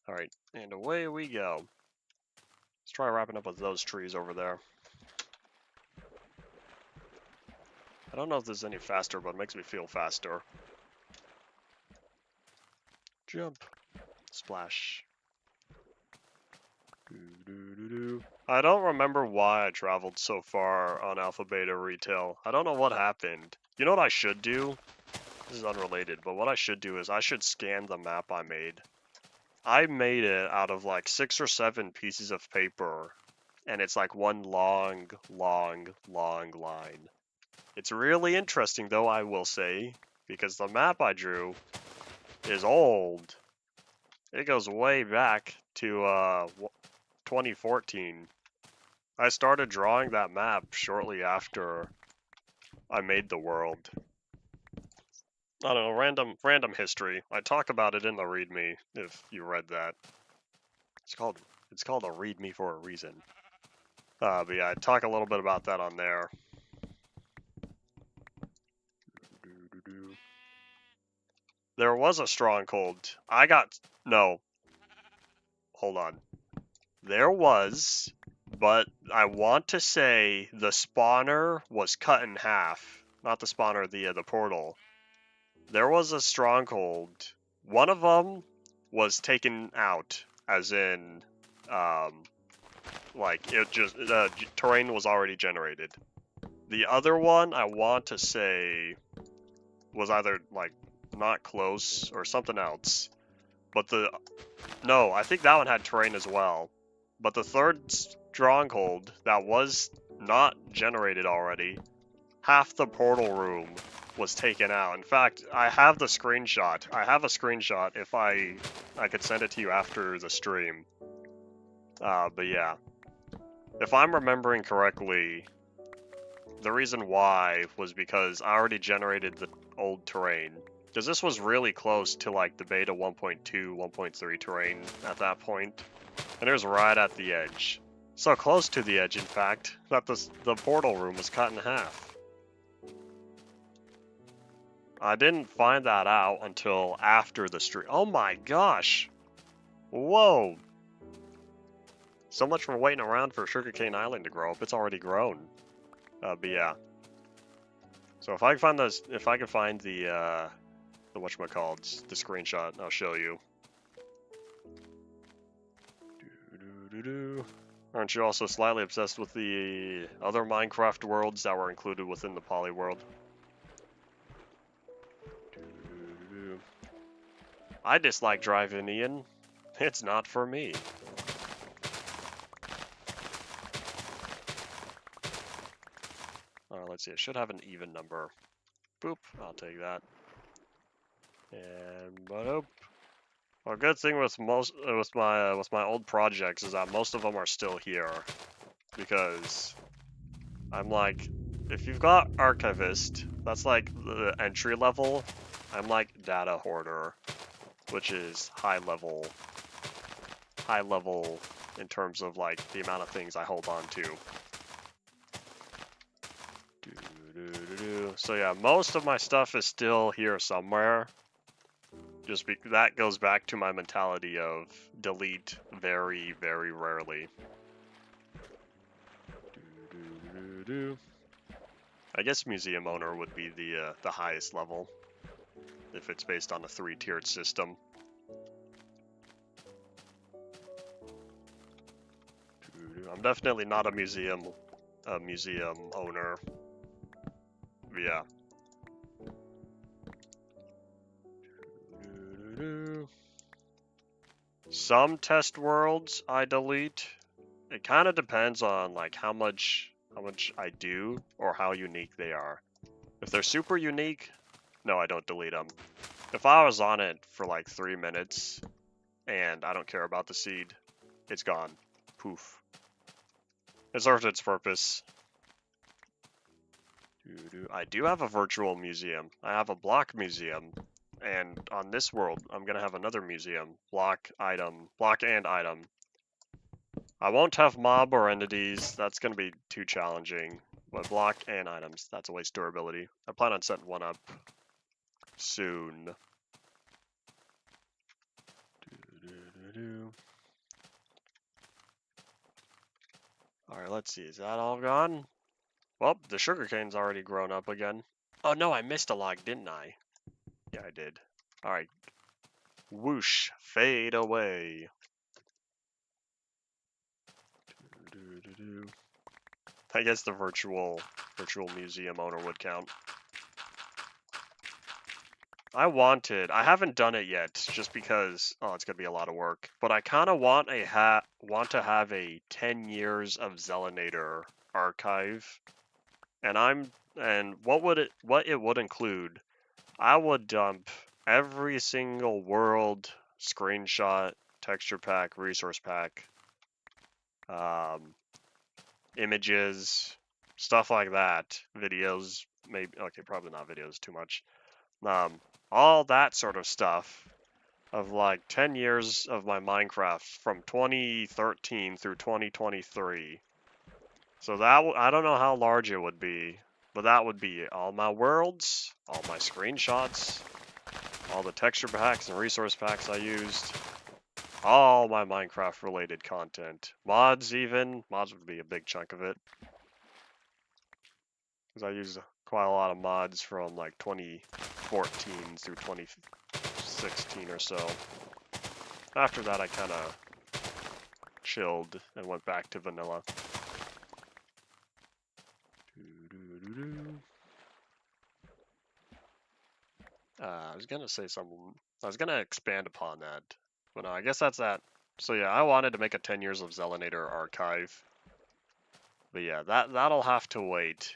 [SPEAKER 1] Alright, and away we go. Let's try wrapping up with those trees over there. I don't know if this is any faster, but it makes me feel faster. Jump. Splash. I don't remember why I traveled so far on Alpha Beta Retail. I don't know what happened. You know what I should do? This is unrelated, but what I should do is I should scan the map I made. I made it out of like 6 or 7 pieces of paper, and it's like one long line. It's really interesting though, I will say, because the map I drew is old. It goes way back to 2014. I started drawing that map shortly after I made the world. I don't know, random history. I talk about it in the README, if you read that. It's called a README for a reason. But yeah, I talk a little bit about that on there. There was a stronghold. No. Hold on. There was, but I want to say the spawner was cut in half. Not the spawner, the portal. There was a stronghold. One of them was taken out, as in, like, it just, terrain was already generated. The other one, I want to say, was either, like, not close or something else. But no, I think that one had terrain as well. But the third stronghold that was not generated already, half the portal room was taken out. In fact, I have the screenshot. I have a screenshot if I could send it to you after the stream. But yeah. If I'm remembering correctly, the reason why was because I already generated the old terrain. Because this was really close to like the beta 1.2, 1.3 terrain at that point. And it was right at the edge. So close to the edge, in fact, that the portal room was cut in half. I didn't find that out until after the stream. Oh my gosh! Whoa! So much for waiting around for Sugarcane Island to grow up. It's already grown. But yeah. So if I can find the whatchamacallits, the screenshot, I'll show you. Aren't you also slightly obsessed with the other Minecraft worlds that were included within the Poly world? I dislike driving, Ian. It's not for me. Let's see, it should have an even number. Boop, I'll take that. And boop. Well, a good thing with my old projects is that most of them are still here, because I'm like, if you've got Archivist, that's like the entry level. I'm like Data Hoarder, which is high level in terms of like the amount of things I hold on to. So yeah, most of my stuff is still here somewhere. Just that goes back to my mentality of delete very, very rarely. I guess museum owner would be the highest level if it's based on a 3-tiered system. I'm definitely not a museum owner. But yeah. Some test worlds I delete. It kind of depends on like how much I do or how unique they are. If they're super unique, no, I don't delete them. If I was on it for like 3 minutes and I don't care about the seed, it's gone. Poof. It served its purpose. I do have a virtual museum. I have a block museum. And on this world, I'm going to have another museum. Block and item. I won't have mob or entities. That's going to be too challenging. But block and items, that's a waste durability. I plan on setting one up soon. Alright, let's see. Is that all gone? Well, the sugarcane's already grown up again. Oh no, I missed a log, didn't I? Yeah, I did. Alright. Whoosh. Fade away. I guess the virtual museum owner would count. I haven't done it yet, just because, oh, it's gonna be a lot of work. But I kind of want to have a 10 years of Zelinator archive, and what it would include. I would dump every single world, screenshot, texture pack, resource pack, images, stuff like that, videos, maybe, okay, probably not videos, too much. All that sort of stuff of like 10 years of my Minecraft from 2013 through 2023. So that, I don't know how large it would be, but that would be all my worlds, all my screenshots, all the texture packs and resource packs I used, all my Minecraft related content. Mods would be a big chunk of it. Because I used quite a lot of mods from like 2014 through 2016 or so. After that I kind of chilled and went back to vanilla. I was gonna say something. I was gonna expand upon that, but no, I guess that's that. So yeah, I wanted to make a 10 years of Zelinator archive, but yeah, that'll have to wait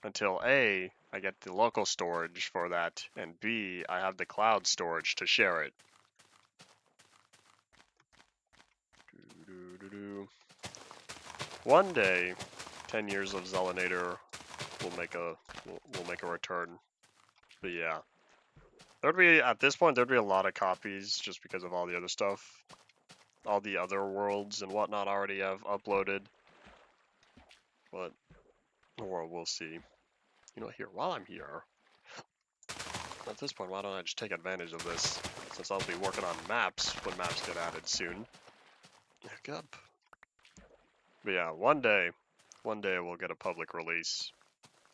[SPEAKER 1] until A, I get the local storage for that, and B, I have the cloud storage to share it. One day, 10 years of Zelinator will make a return. But yeah. At this point, there'd be a lot of copies just because of all the other stuff. All the other worlds and whatnot already have uploaded. But, or we'll see. You know, here, while I'm here, at this point, why don't I just take advantage of this? Since I'll be working on maps when maps get added soon. Hook up. But yeah, one day we'll get a public release.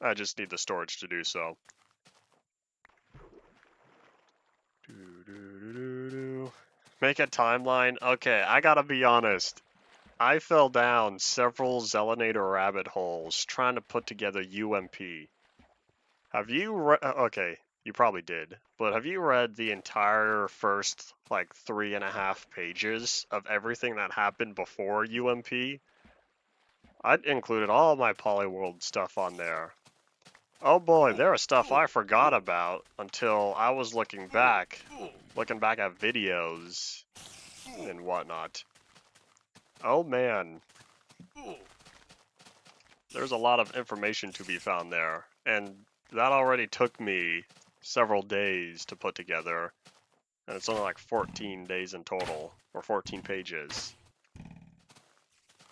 [SPEAKER 1] I just need the storage to do so. Make a timeline? Okay, I gotta be honest. I fell down several Zelinator rabbit holes trying to put together UMP. Have you okay, you probably did, but have you read the entire first, like, 3.5 pages of everything that happened before UMP? I'd included all my Polyworld stuff on there. Oh boy, there was stuff I forgot about until I was looking back at videos and whatnot. Oh man. There's a lot of information to be found there, and that already took me several days to put together, and it's only like 14 days in total, or 14 pages.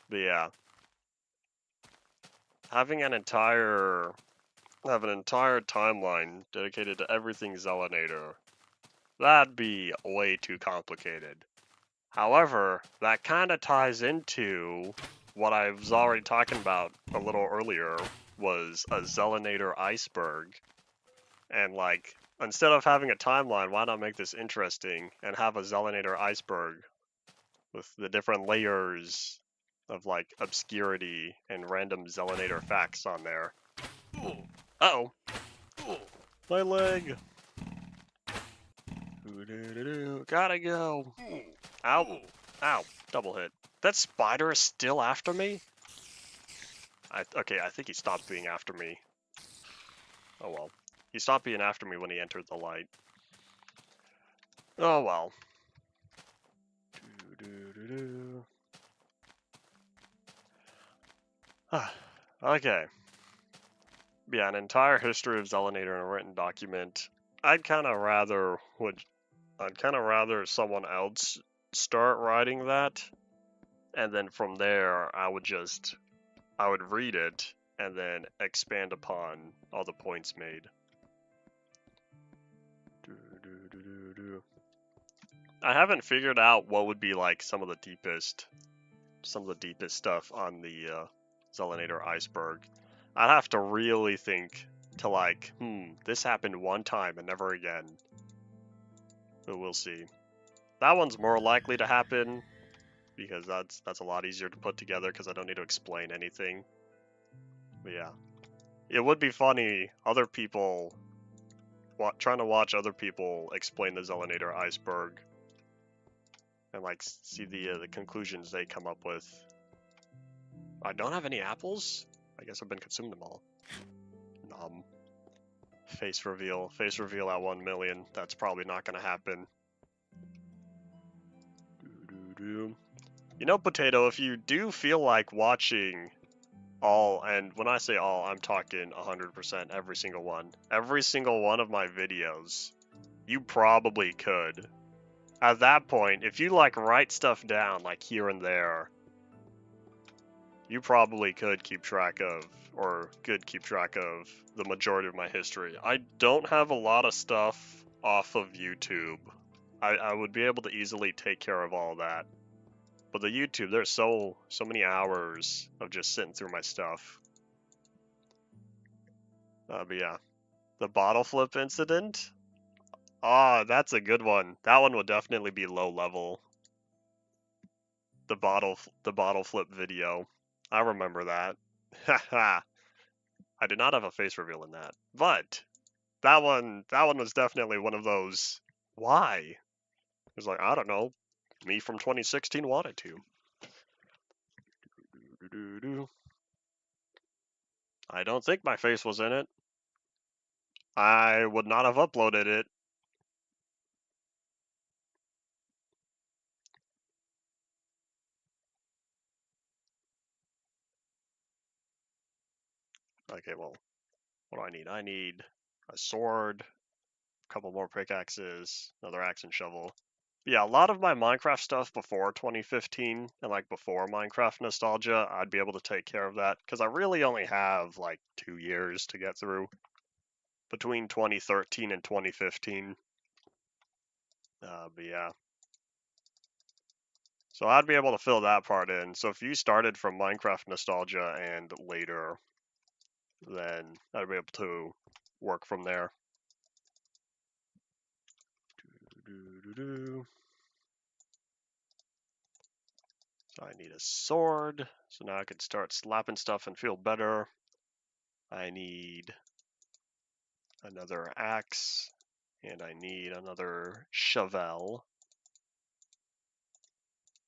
[SPEAKER 1] But yeah, having an entire timeline dedicated to everything Zelanator, that'd be way too complicated. However, that kind of ties into what I was already talking about a little earlier, was a Zelanator iceberg. And like, instead of having a timeline, why not make this interesting and have a Zelanator iceberg with the different layers of like obscurity and random Zelanator facts on there. Uh-oh. My leg. Gotta go. Ow. Ow. Double hit. That spider is still after me? Okay, I think he stopped being after me. Oh well. He stopped being after me when he entered the light. Oh well. Okay. Yeah, an entire history of Zelanator in a written document. I'd kind of rather someone else start writing that, and then from there I would read it and then expand upon all the points made. I haven't figured out what would be like some of the deepest stuff on the Zelanator iceberg. I'd have to really think to like, this happened one time and never again. But we'll see. That one's more likely to happen because that's a lot easier to put together because I don't need to explain anything. But yeah, it would be funny trying to watch other people explain the Zelanator iceberg and like see the conclusions they come up with. I don't have any apples? I guess I've been consuming them all. Face reveal at 1 million. That's probably not gonna happen. You know, Potato, if you do feel like watching all, and when I say all, I'm talking 100% every single one of my videos, you probably could. At that point, if you like write stuff down like here and there, you probably could keep track of the majority of my history. I don't have a lot of stuff off of YouTube. I would be able to easily take care of all that. But the YouTube, there's so many hours of just sitting through my stuff. But yeah, the bottle flip incident. That's a good one. That one would definitely be low level. The bottle flip video. I remember that. Haha. I did not have a face reveal in that, but that one was definitely one of those. Why? It was like, I don't know. Me from 2016 wanted to. I don't think my face was in it. I would not have uploaded it. Okay, well, what do I need? I need a sword, a couple more pickaxes, another axe and shovel. But yeah, a lot of my Minecraft stuff before 2015 and like before Minecraft nostalgia, I'd be able to take care of that because I really only have like 2 years to get through between 2013 and 2015. But yeah. So I'd be able to fill that part in. So if you started from Minecraft nostalgia and later, then I'd be able to work from there. So I need a sword, so now I can start slapping stuff and feel better. I need another axe, and I need another shovel.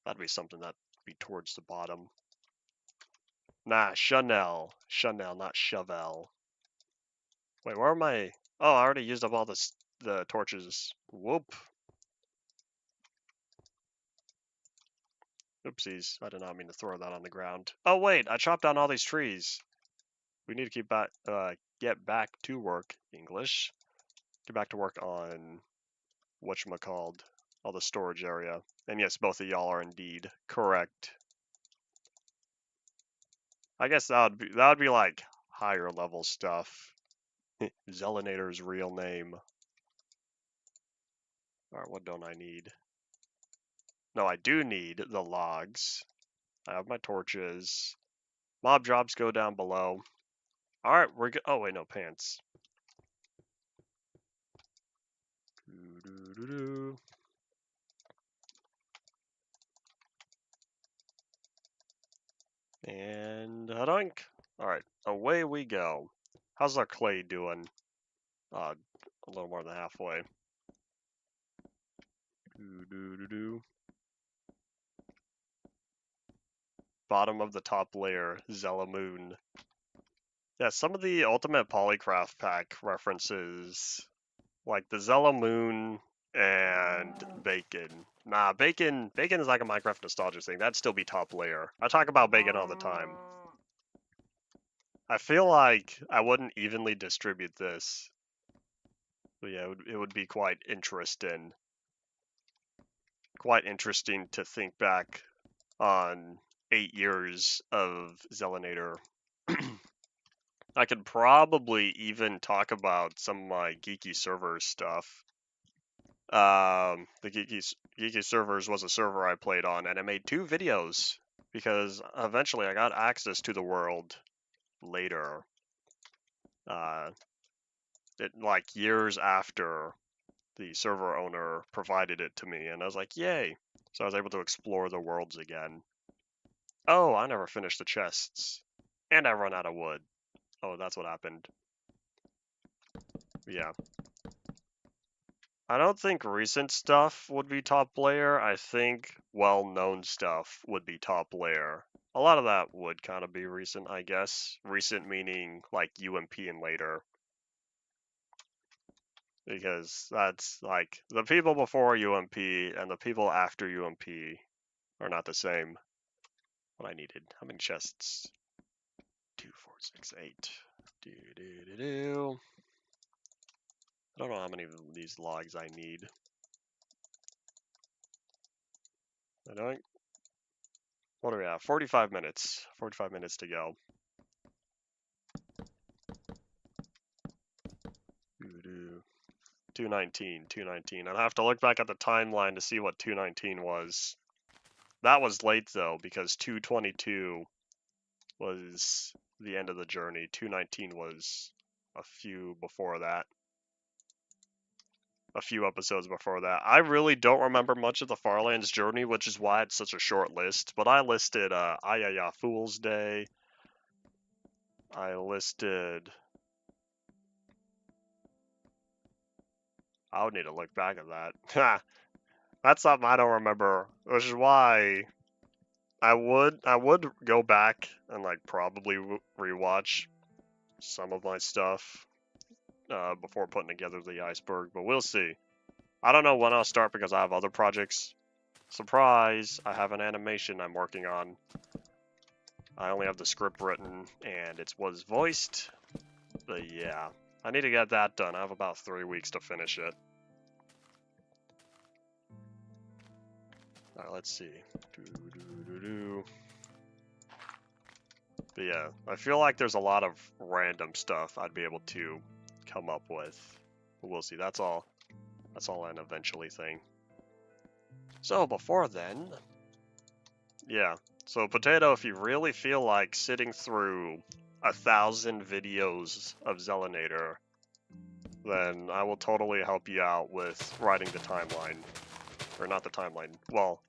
[SPEAKER 1] That'd be something that'd be towards the bottom. Nah, Chanel, not shovel. Wait, where am I? Oh, I already used up all the torches. Whoop. Oopsies, I did not mean to throw that on the ground. Oh wait, I chopped down all these trees. We need to get back to work, English. Get back to work on whatchamacalled, all the storage area. And yes, both of y'all are indeed correct. I guess that would be like higher level stuff. Zelinator's real name. Alright, what don't I need? No, I do need the logs. I have my torches. Mob drops go down below. Alright, we're good. Oh, wait, no, pants. Doo-doo-doo-doo. And hadunk. Alright, away we go. How's our clay doing? A little more than halfway. Doo-doo-doo-doo. Bottom of the top layer, Zella Moon. Yeah, some of the Ultimate Polycraft Pack references, like the Zella Moon and Bacon. Nah, Bacon is like a Minecraft nostalgia thing. That'd still be top layer. I talk about Bacon all the time. I feel like I wouldn't evenly distribute this. But yeah, it would be quite interesting. Quite interesting to think back on 8 years of Zelinator. I could probably even talk about some of my geeky servers stuff. The geeky servers was a server I played on, and I made 2 videos because eventually I got access to the world later. Like years after the server owner provided it to me, and I was like, yay! So I was able to explore the worlds again. Oh, I never finished the chests, and I run out of wood. Oh, that's what happened. Yeah. I don't think recent stuff would be top layer. I think well-known stuff would be top layer. A lot of that would kind of be recent, I guess. Recent meaning like UMP and later. Because that's like the people before UMP and the people after UMP are not the same. What I needed. How many chests? 2, 4, 6, 8. Do. I don't know how many of these logs I need. I don't. What are we at? 45 minutes. 45 minutes to go. 219, 219. I'll have to look back at the timeline to see what 219 was. That was late though, because 222 was the end of the journey. 219 was a few before that. A few episodes before that. I really don't remember much of the Farlands journey, which is why it's such a short list. But I listed Ayaya Fool's Day. I listed... I would need to look back at that. That's something I don't remember, which is why I would go back and like probably rewatch some of my stuff before putting together the iceberg, but we'll see. I don't know when I'll start because I have other projects. Surprise! I have an animation I'm working on. I only have the script written and it was voiced, but yeah. I need to get that done. I have about 3 weeks to finish it. Alright, let's see. But yeah, I feel like there's a lot of random stuff I'd be able to come up with. But we'll see. That's all an eventually thing. So before then, yeah. So Potato, if you really feel like sitting through 1,000 videos of Zelinator, then I will totally help you out with writing the timeline. Or not the timeline. Well,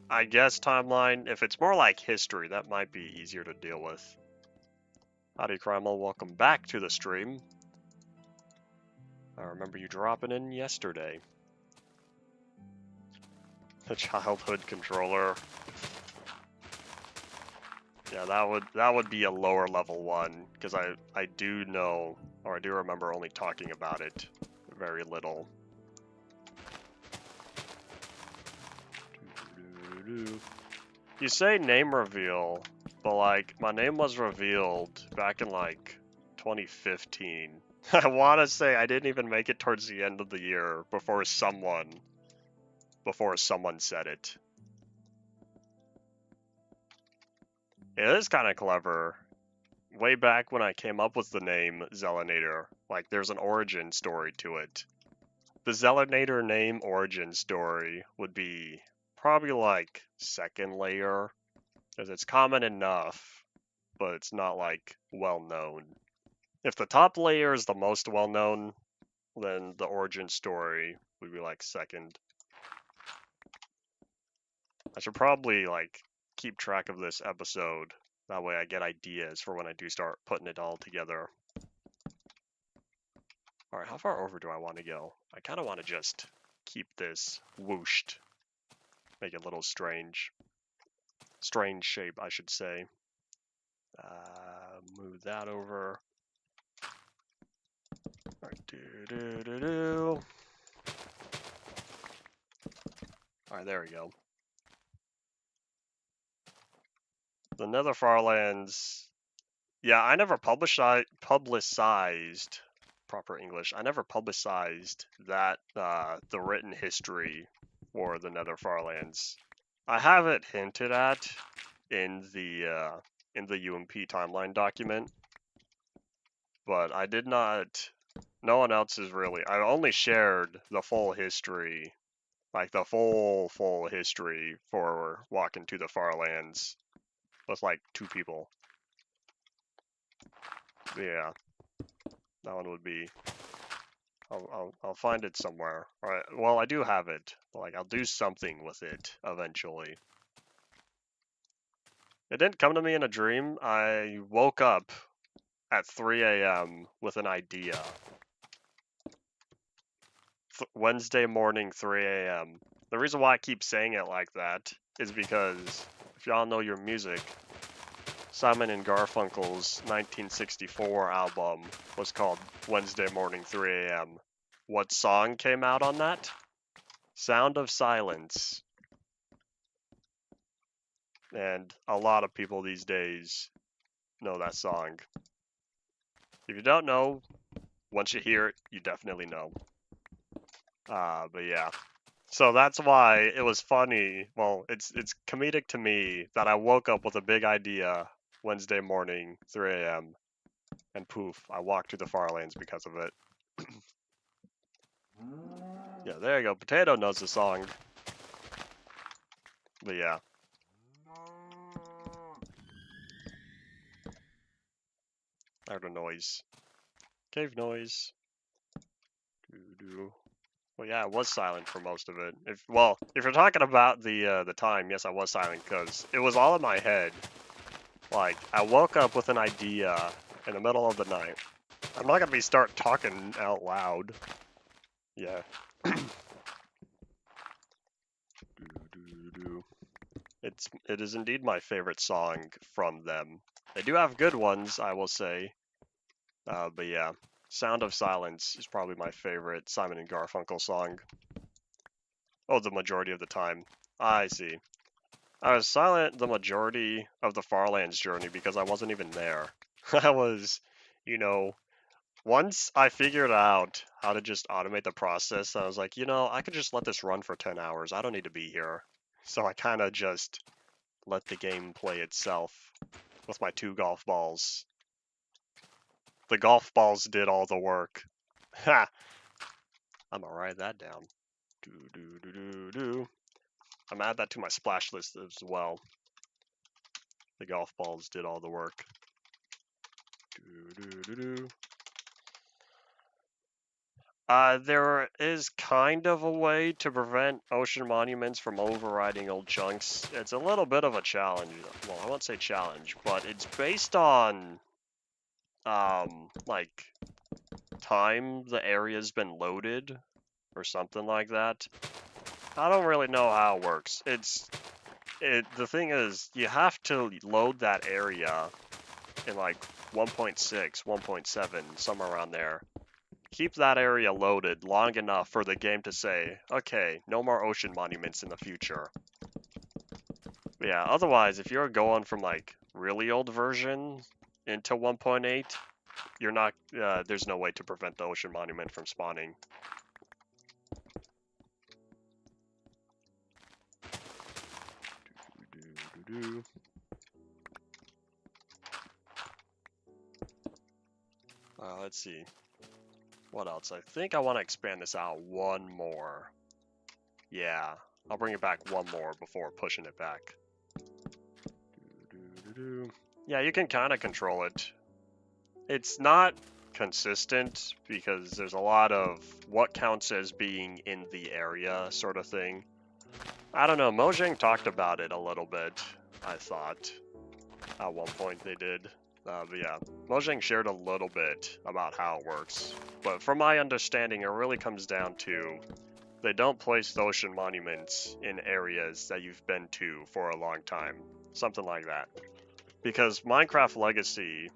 [SPEAKER 1] I guess timeline. If it's more like history, that might be easier to deal with. Howdy, Crimal. Welcome back to the stream. I remember you dropping in yesterday. The childhood controller. Yeah, that would be a lower level one, because I do know, or I do remember only talking about it very little. You say name reveal, but like my name was revealed back in like 2015. I want to say I didn't even make it towards the end of the year before someone said it. It is kind of clever. Way back when I came up with the name Zelanator, like there's an origin story to it. The Zelanator name origin story would be probably like second layer, because it's common enough, but it's not like well known. If the top layer is the most well known, then the origin story would be like second. I should probably like keep track of this episode. That way I get ideas for when I do start putting it all together. Alright, how far over do I want to go? I kind of want to just keep this whooshed. Make it a little strange. Strange shape, I should say. Move that over. Alright, do. Alright, there we go. The Nether Farlands. Yeah, I never publicized proper English. I never publicized that the written history for the Nether Farlands. I have it hinted at in the UMP timeline document, but I did not. No one else is really. I only shared the full history, like the full history for walking to the Farlands with like 2 people. Yeah, that one would be. I'll find it somewhere. All right. Well, I do have it. Like I'll do something with it eventually. It didn't come to me in a dream. I woke up at 3 a.m. with an idea. Wednesday morning, 3 a.m. The reason why I keep saying it like that is because if y'all know your music, Simon and Garfunkel's 1964 album was called Wednesday Morning 3 a.m. What song came out on that? Sound of Silence. And a lot of people these days know that song. If you don't know, once you hear it, you definitely know. But yeah. So that's why it was funny. Well, it's comedic to me that I woke up with a big idea Wednesday morning, 3 a.m. And poof, I walked to the Farlands because of it. Yeah, there you go. Potato knows the song. But yeah. I heard a noise. Cave noise. Doo-doo. Well, yeah, I was silent for most of it. If you're talking about the time, yes, I was silent because it was all in my head. Like, I woke up with an idea in the middle of the night. I'm not gonna start talking out loud. Yeah. It is indeed my favorite song from them. They do have good ones, I will say. But yeah, Sound of Silence is probably my favorite Simon and Garfunkel song. Oh, the majority of the time. I see. I was silent the majority of the Farlands journey because I wasn't even there. I was, once I figured out how to just automate the process, I was like, I could just let this run for 10 hours. I don't need to be here. So I kind of just let the game play itself with my 2 golf balls. The golf balls did all the work. Ha! I'm gonna write that down. I'm gonna add that to my splash list as well. The golf balls did all the work. There is kind of a way to prevent ocean monuments from overriding old chunks. It's a little bit of a challenge. Well, I won't say challenge, but it's based on, like, time the area's been loaded or something like that. I don't really know how it works. The thing is, you have to load that area in like 1.6, 1.7, somewhere around there. Keep that area loaded long enough for the game to say, okay, no more ocean monuments in the future. But yeah, otherwise, if you're going from like really old version into 1.8, you're not, there's no way to prevent the ocean monument from spawning. Let's see. What else? I think I want to expand this out one more. Yeah, I'll bring it back one more before pushing it back. Yeah, you can kind of control it. It's not consistent because there's a lot of what counts as being in the area sort of thing. I don't know, Mojang talked about it a little bit, I thought. At one point they did. But yeah, Mojang shared a little bit about how it works. But from my understanding, it really comes down to they don't place ocean monuments in areas that you've been to for a long time. Something like that. Because Minecraft Legacy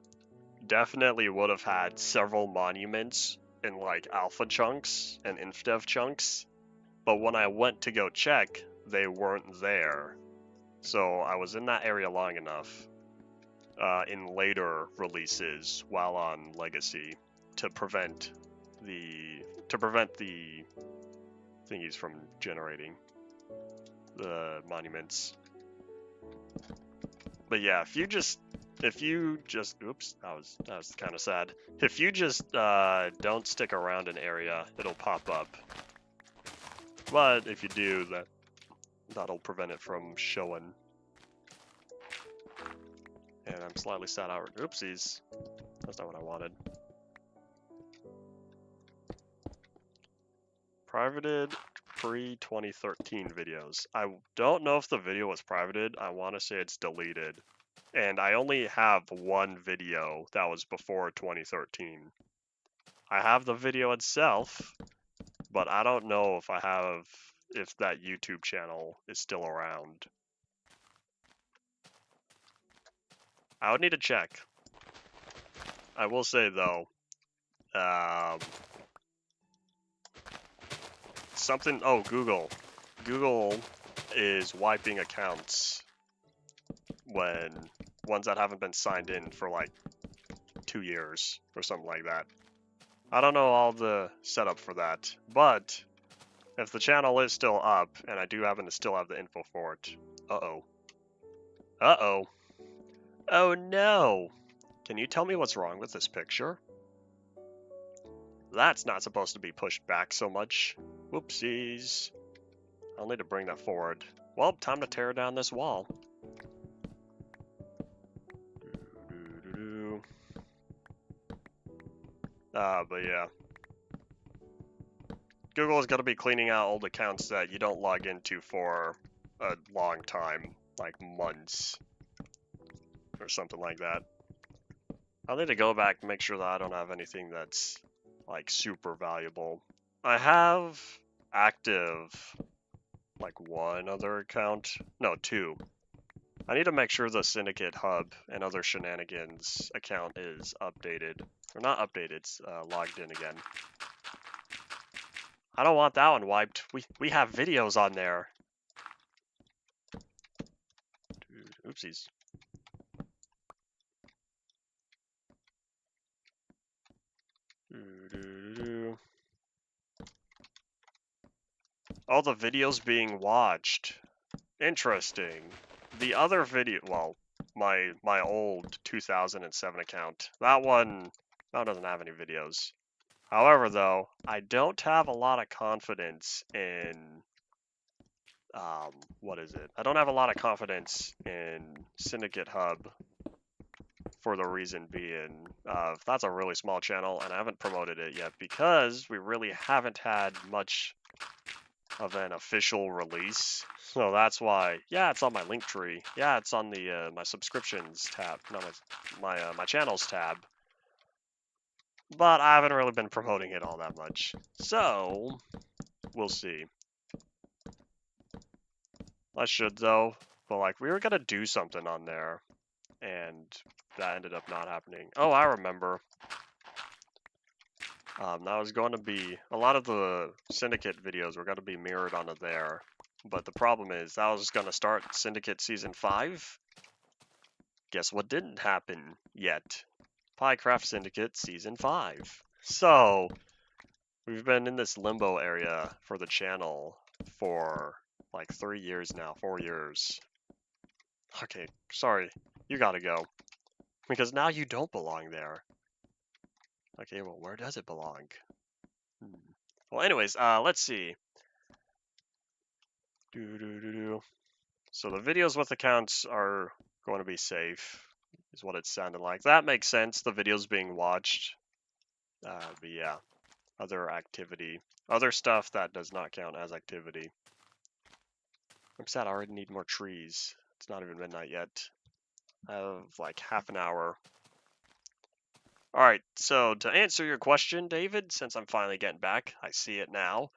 [SPEAKER 1] definitely would have had several monuments in like alpha chunks and Infdev chunks. But when I went to go check, they weren't there. So I was in that area long enough in later releases while on Legacy to prevent the thingies from generating the monuments. But yeah, if you just oops, that was kind of sad. If you just don't stick around an area, it'll pop up. But if you do, that'll prevent it from showing. And I'm slightly sad out. Oopsies. That's not what I wanted. Privated pre-2013 videos. I don't know if the video was privated. I want to say it's deleted. And I only have one video that was before 2013. I have the video itself, but I don't know if if that YouTube channel is still around. I would need to check. I will say though, Google. Google is wiping accounts when ones that haven't been signed in for like 2 years or something like that. I don't know all the setup for that, but if the channel is still up, and I do happen to still have the info for it, oh no! Can you tell me what's wrong with this picture? That's not supposed to be pushed back so much. Whoopsies. I'll need to bring that forward. Well, time to tear down this wall. But yeah. Google is going to be cleaning out old accounts that you don't log into for a long time, like months or something like that. I'll need to go back and make sure that I don't have anything that's like super valuable. I have active like one other account. No, two. I need to make sure the Syndicate Hub and other shenanigans account is updated. Or not updated, it's logged in again. I don't want that one wiped. We have videos on there. Dude, oopsies. All the videos being watched. Interesting. The other video, well, my old 2007 account, that one doesn't have any videos. However, though, I don't have a lot of confidence in, what is it? I don't have a lot of confidence in Syndicate Hub for the reason being, that's a really small channel and I haven't promoted it yet because we really haven't had much of an official release. So that's why, yeah, it's on my link tree. Yeah, it's on the my subscriptions tab, not my channels tab. But I haven't really been promoting it all that much. So we'll see. I should though, but like we were gonna do something on there, and that ended up not happening. Oh, I remember. That was going to be, a lot of the Syndicate videos were going to be mirrored onto there. But the problem is, that was going to start Syndicate Season 5. Guess what didn't happen yet? Piecraft Syndicate Season 5. So, we've been in this limbo area for the channel for like 3 years now, 4 years. Okay, sorry, you gotta go. Because now you don't belong there. Okay, well, where does it belong? Well, anyways, let's see. So the videos with accounts are going to be safe, is what it sounded like. That makes sense, the videos being watched. But yeah, other activity. Other stuff that does not count as activity. I'm sad I already need more trees. It's not even midnight yet. I have like half an hour. Alright, so to answer your question, David, since I'm finally getting back, I see it now.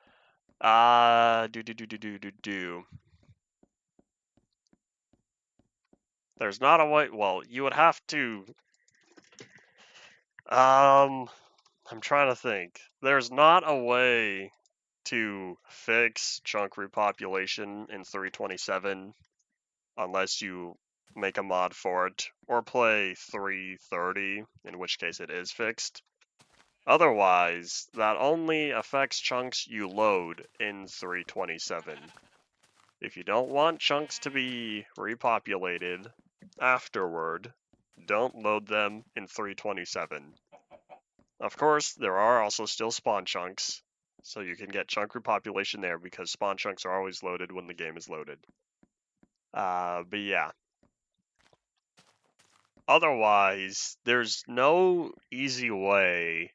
[SPEAKER 1] There's not a way, well, you would have to, I'm trying to think. There's not a way to fix chunk repopulation in 327 unless you make a mod for it, or play 330, in which case it is fixed. Otherwise, that only affects chunks you load in 327. If you don't want chunks to be repopulated afterward, don't load them in 327. Of course, there are also still spawn chunks, so you can get chunk repopulation there because spawn chunks are always loaded when the game is loaded. But yeah. Otherwise, there's no easy way.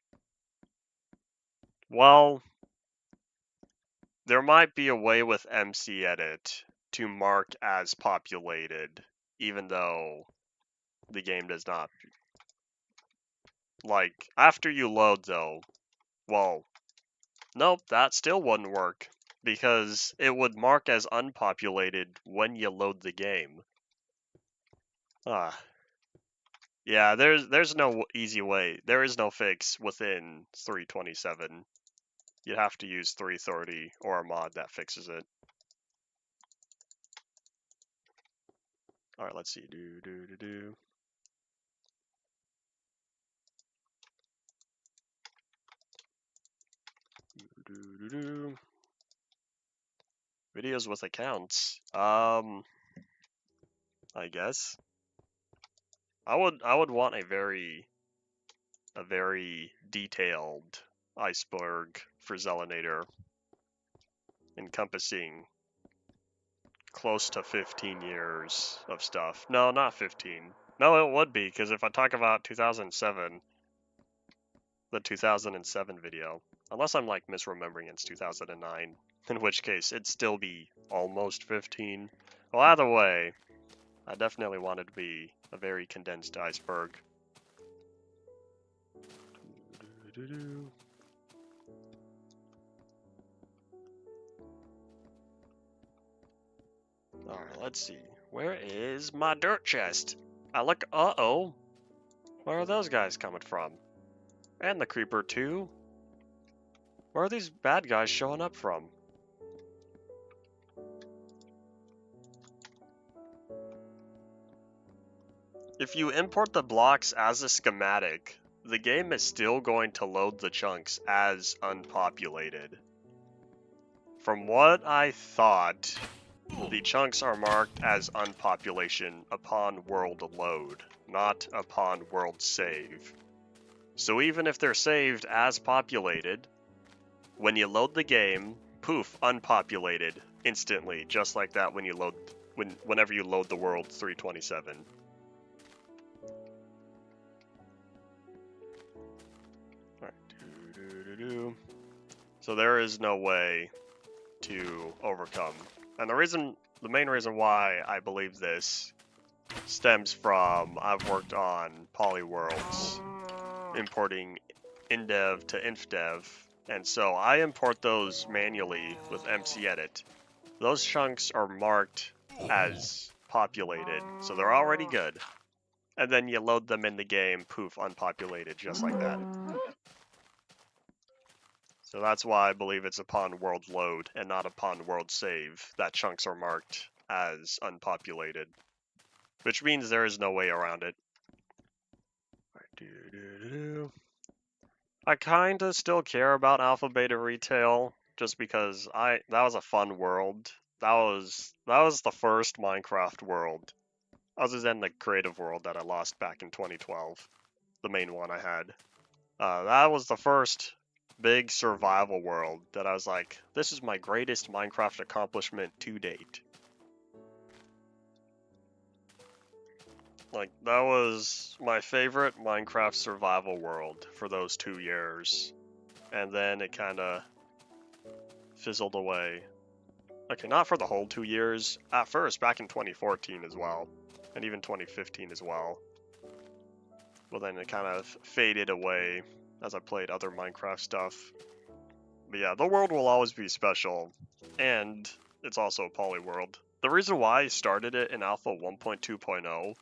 [SPEAKER 1] Well, there might be a way with MC Edit to mark as populated, even though the game does not. Like, after you load though, well, nope, that still wouldn't work, because it would mark as unpopulated when you load the game. Yeah, there's no easy way. There is no fix within 327. You'd have to use 330 or a mod that fixes it. Alright, let's see. Videos with accounts. I guess. I would want a very detailed iceberg for Zelinator, encompassing close to 15 years of stuff. No, not 15. No, it would be, because if I talk about 2007, the 2007 video, unless I'm like misremembering it's 2009, in which case it'd still be almost 15. Well, either way, I definitely want it to be a very condensed iceberg. Alright, let's see. Where is my dirt chest? I look. Uh-oh. Where are those guys coming from? And the creeper, too. Where are these bad guys showing up from? If you import the blocks as a schematic, the game is still going to load the chunks as unpopulated. From what I thought, the chunks are marked as unpopulation upon world load, not upon world save. So even if they're saved as populated, when you load the game, poof, unpopulated instantly, just like that when you load whenever you load the world 327. Alright, so there is no way to overcome. And the main reason why I believe this stems from I've worked on polyworlds, importing Infdev to Infdev, and so I import those manually with MC Edit. Those chunks are marked as populated, so they're already good. And then you load them in the game, poof, unpopulated, just like that. So that's why I believe it's upon world load and not upon world save that chunks are marked as unpopulated. Which means there is no way around it. I kinda still care about Alpha Beta Retail, just because that was a fun world. That was the first Minecraft world, other than the creative world that I lost back in 2012, the main one I had. That was the first big survival world that I was like, this is my greatest Minecraft accomplishment to date. Like, that was my favorite Minecraft survival world for those 2 years. And then it kinda fizzled away. Okay, not for the whole 2 years. At first, back in 2014 as well. And even 2015 as well. But then it kind of faded away as I played other Minecraft stuff. But yeah, the world will always be special. And it's also a poly world. The reason why I started it in Alpha 1.2.0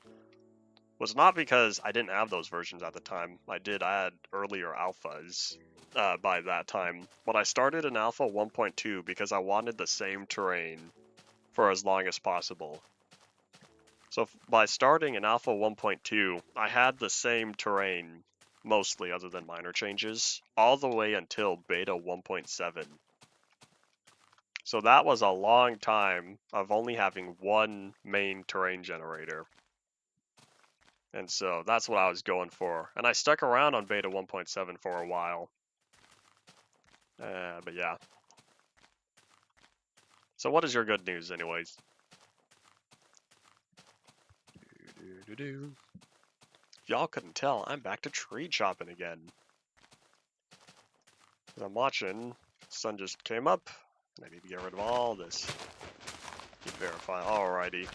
[SPEAKER 1] was not because I didn't have those versions at the time. I had earlier alphas by that time. But I started in Alpha 1.2 because I wanted the same terrain for as long as possible. So by starting in Alpha 1.2, I had the same terrain, mostly other than minor changes, all the way until Beta 1.7. So that was a long time of only having one main terrain generator. And so that's what I was going for. And I stuck around on Beta 1.7 for a while. But yeah. So what is your good news anyways? If y'all couldn't tell, I'm back to tree chopping again. I'm watching, sun just came up, and I need to get rid of all this. Keep verifying, alrighty.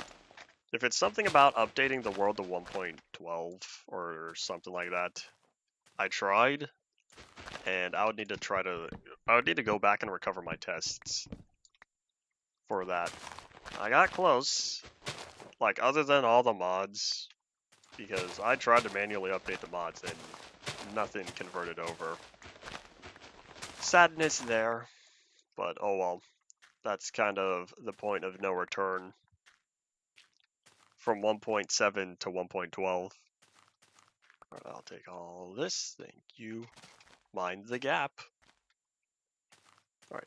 [SPEAKER 1] If it's something about updating the world to 1.12 or something like that, I tried, and I would need to go back and recover my tests for that. I got close, like other than all the mods, because I tried to manually update the mods and nothing converted over. Sadness there, but oh well. That's kind of the point of no return from 1.7 to 1.12. Alright, I'll take all this, thank you. Mind the gap. Alright,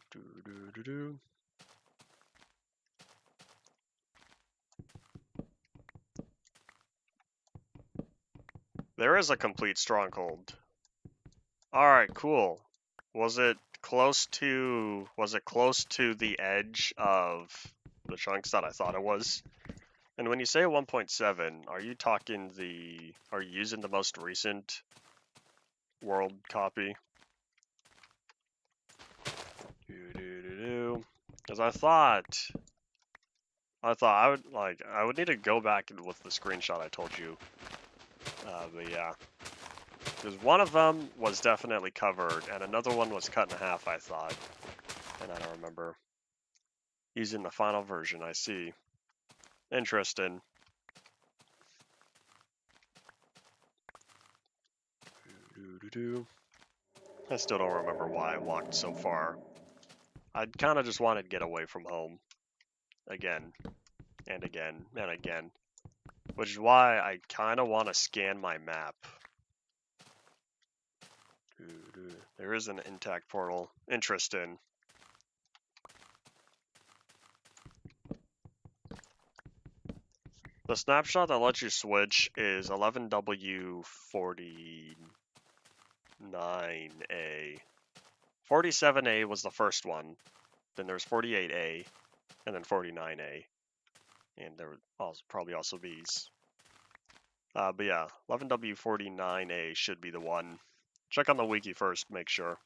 [SPEAKER 1] There is a complete stronghold. Alright, cool. Was it close to the edge of the chunks that I thought it was? And when you say 1.7, are you using the most recent world copy? Because I thought I would need to go back with the screenshot I told you. But yeah. Because one of them was definitely covered, and another one was cut in half, I thought. And I don't remember. Using the final version, I see. Interesting. I still don't remember why I walked so far. I kind of just wanted to get away from home. Again. And again. And again. Which is why I kind of want to scan my map. There is an intact portal. Interesting. The snapshot that lets you switch is 11W49A. 47A was the first one. Then there's 48A, and then 49A. And there would probably also B's. But yeah, 11W49A should be the one. Check on the wiki first, make sure.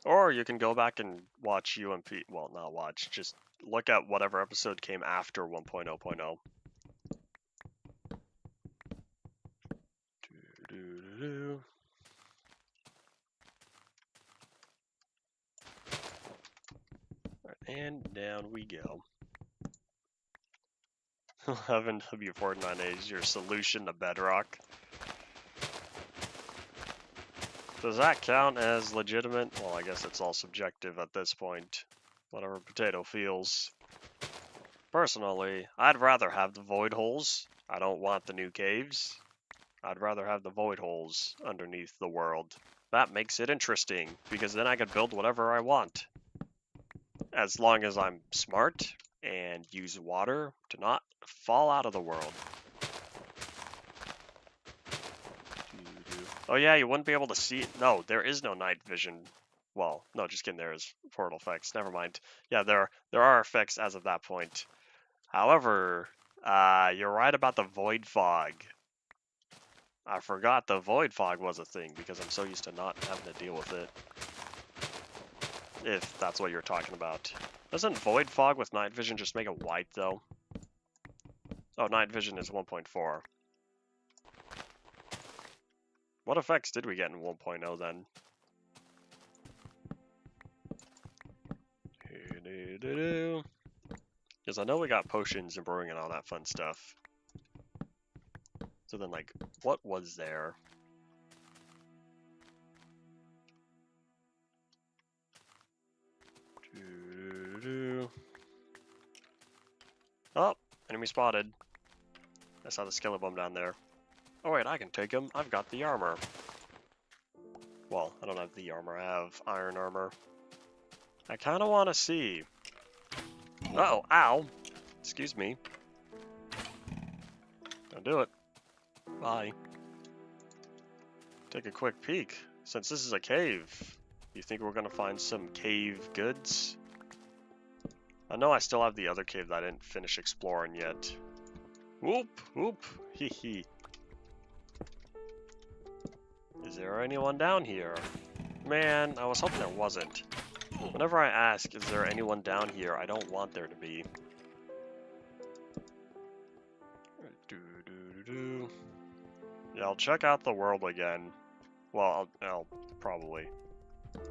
[SPEAKER 1] Or you can go back and watch UMP, well, not watch, just look at whatever episode came after 1.0.0. And down we go. 11W49A is your solution to Bedrock. Does that count as legitimate? Well, I guess it's all subjective at this point. Whatever potato feels. Personally, I'd rather have the void holes. I don't want the new caves. I'd rather have the void holes underneath the world. That makes it interesting, because then I could build whatever I want. As long as I'm smart and use water to not fall out of the world. Oh yeah, you wouldn't be able to see. No, there is no night vision. Well, no, just kidding. There is portal effects. Never mind. Yeah, there are effects as of that point. However, you're right about the void fog. I forgot the void fog was a thing because I'm so used to not having to deal with it. If that's what you're talking about. Doesn't void fog with night vision just make it white though? Oh, night vision is 1.4. What effects did we get in 1.0 then? Because I know we got potions and brewing and all that fun stuff. So then, like, what was there? Oh, enemy spotted. I saw the skeleton down there. Oh wait, I can take him. I've got the armor. Well, I don't have the armor. I have iron armor. I kind of want to see. Uh-oh, ow. Excuse me. Don't do it. Bye. Take a quick peek. Since this is a cave, you think we're gonna find some cave goods? I know I still have the other cave that I didn't finish exploring yet. Whoop, whoop, hee hee. Is there anyone down here? Man, I was hoping there wasn't. Whenever I ask, is there anyone down here, I don't want there to be. Yeah, I'll check out the world again. Well, I'll probably.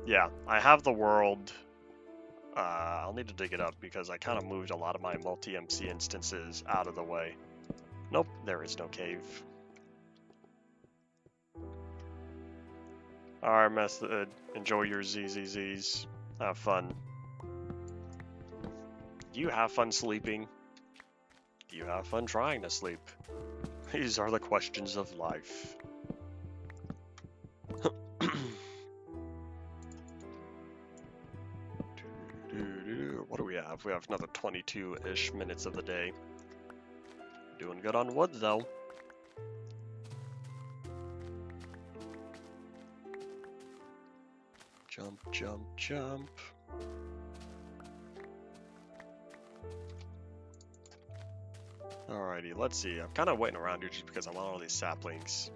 [SPEAKER 1] Yeah, I have the world. I'll need to dig it up because I kind of moved a lot of my multi-MC instances out of the way. Nope, there is no cave. Alright, Method. Enjoy your ZZZs. Have fun. Do you have fun sleeping? Do you have fun trying to sleep? These are the questions of life. What do we have? We have another 22-ish minutes of the day. Doing good on wood, though. Jump, jump, jump. Alrighty, let's see. I'm kind of waiting around here just because I want all these saplings.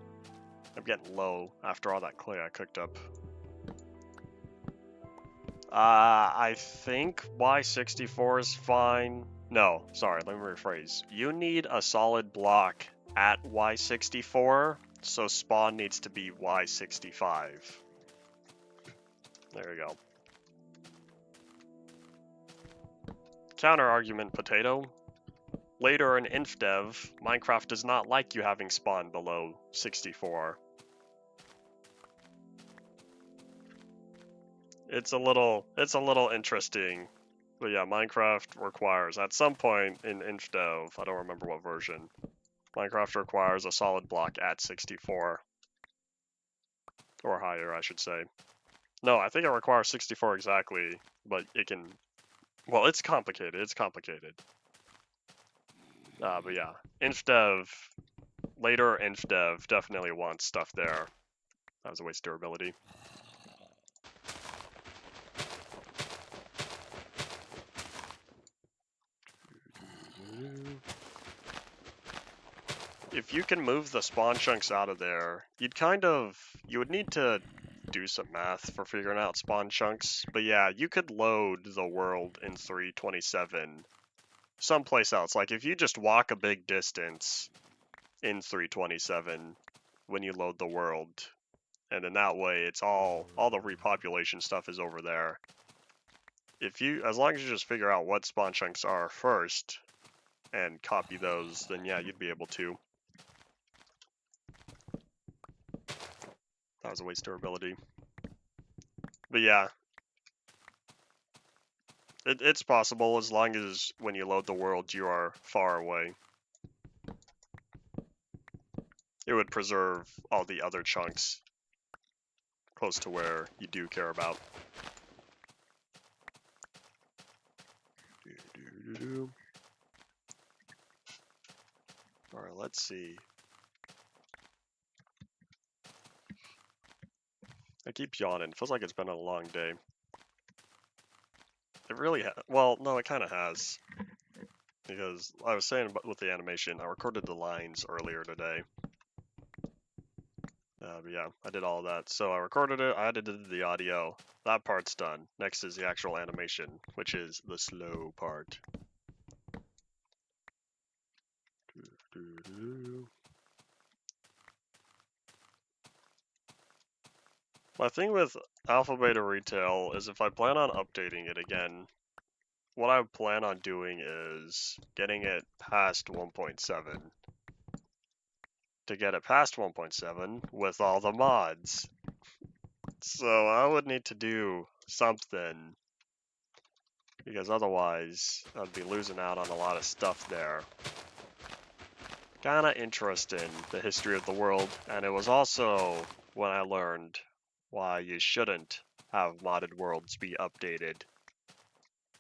[SPEAKER 1] I'm getting low after all that clay I cooked up. I think Y64 is fine. No, sorry, let me rephrase. You need a solid block at Y64, so spawn needs to be Y65. There you go. Counter argument, potato. Later in Infdev, Minecraft does not like you having spawn below 64. It's a little interesting. But yeah, Minecraft requires, at some point in Infdev, I don't remember what version, Minecraft requires a solid block at 64. Or higher, I should say. No, I think it requires 64 exactly, but it can... Well, it's complicated, but yeah, Infdev, later Infdev definitely wants stuff there. That was a waste of durability. If you can move the spawn chunks out of there, you would need to do some math for figuring out spawn chunks. But yeah, you could load the world in 327 someplace else. Like if you just walk a big distance in 327 when you load the world, and in that way it's all the repopulation stuff is over there. As long as you just figure out what spawn chunks are first and copy those, then yeah, you'd be able to. That was a waste of durability. But yeah, it's possible as long as when you load the world you are far away. It would preserve all the other chunks close to where you do care about. Alright, let's see. keep yawning. Feels like it's been a long day. It really well, no, it kind of has. Because I was saying with the animation, I recorded the lines earlier today. But yeah, I did all of that. So I recorded it, I edited the audio. That part's done. Next is the actual animation, which is the slow part. My thing with Alpha Beta Retail is if I plan on updating it again, what I plan on doing is getting it past 1.7. To get it past 1.7 with all the mods. So I would need to do something, because otherwise I'd be losing out on a lot of stuff there. Kinda interesting, the history of the world, and it was also when I learned why you shouldn't have modded worlds be updated.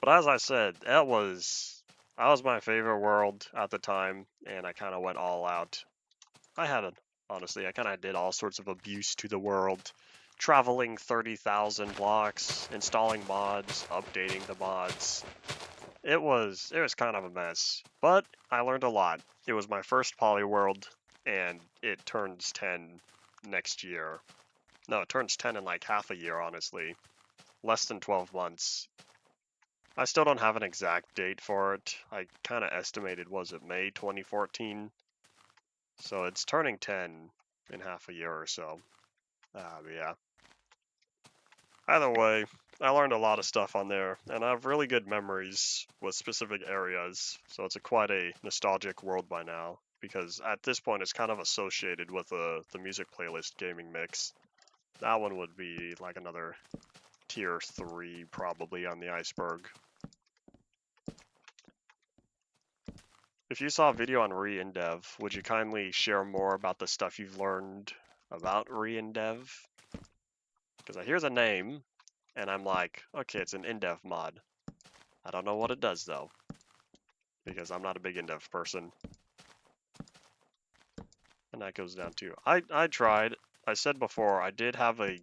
[SPEAKER 1] But as I said, that was my favorite world at the time, and I kinda went all out. Honestly, I kind of did all sorts of abuse to the world. Traveling 30,000 blocks, installing mods, updating the mods. It was kind of a mess, but I learned a lot. It was my first poly world, and it turns 10 next year. No, it turns 10 in like half a year, honestly. Less than 12 months. I still don't have an exact date for it. I kind of estimated, was it May 2014? So it's turning 10 in half a year or so. But yeah. Either way, I learned a lot of stuff on there, and I have really good memories with specific areas, so it's quite a nostalgic world by now, because at this point it's kind of associated with the music playlist gaming mix. That one would be like another tier 3 probably on the iceberg. If you saw a video on Infdev, would you kindly share more about the stuff you've learned about Infdev? Because I hear the name, and I'm like, okay, it's an Infdev mod. I don't know what it does, though, because I'm not a big Infdev person. And that goes down to, I tried. I said before, I did have a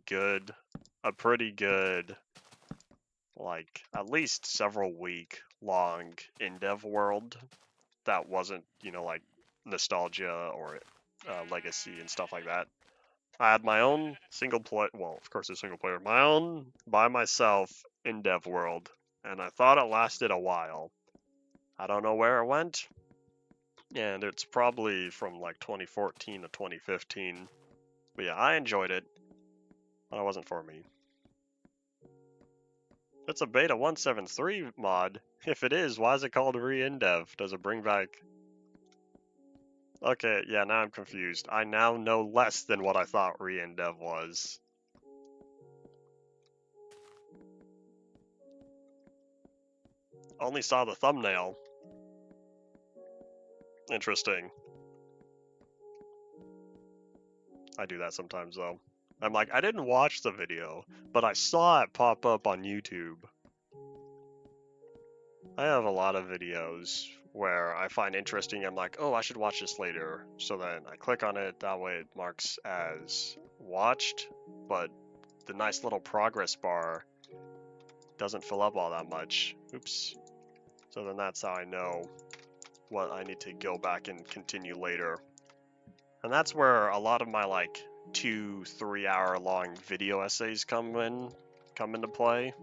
[SPEAKER 1] pretty good, like, at least several week long Infdev world that wasn't, like nostalgia or legacy and stuff like that. I had my own single player, well, of course, a single player, my own by myself Infdev world, and I thought it lasted a while. I don't know where it went, and it's probably from like 2014 to 2015. But yeah, I enjoyed it, but it wasn't for me. It's a beta 173 mod. If it is, why is it called Infdev? Does it bring back... Okay, yeah, now I'm confused. I now know less than what I thought Infdev was. Only saw the thumbnail. Interesting. I do that sometimes, though. I'm like, I didn't watch the video, but I saw it pop up on YouTube. I have a lot of videos where I find interesting, I'm like, oh, I should watch this later. So then I click on it, that way it marks as watched, but the nice little progress bar doesn't fill up all that much. Oops. So then that's how I know what I need to go back and continue later. And that's where a lot of my like 2-3 hour long video essays come into play.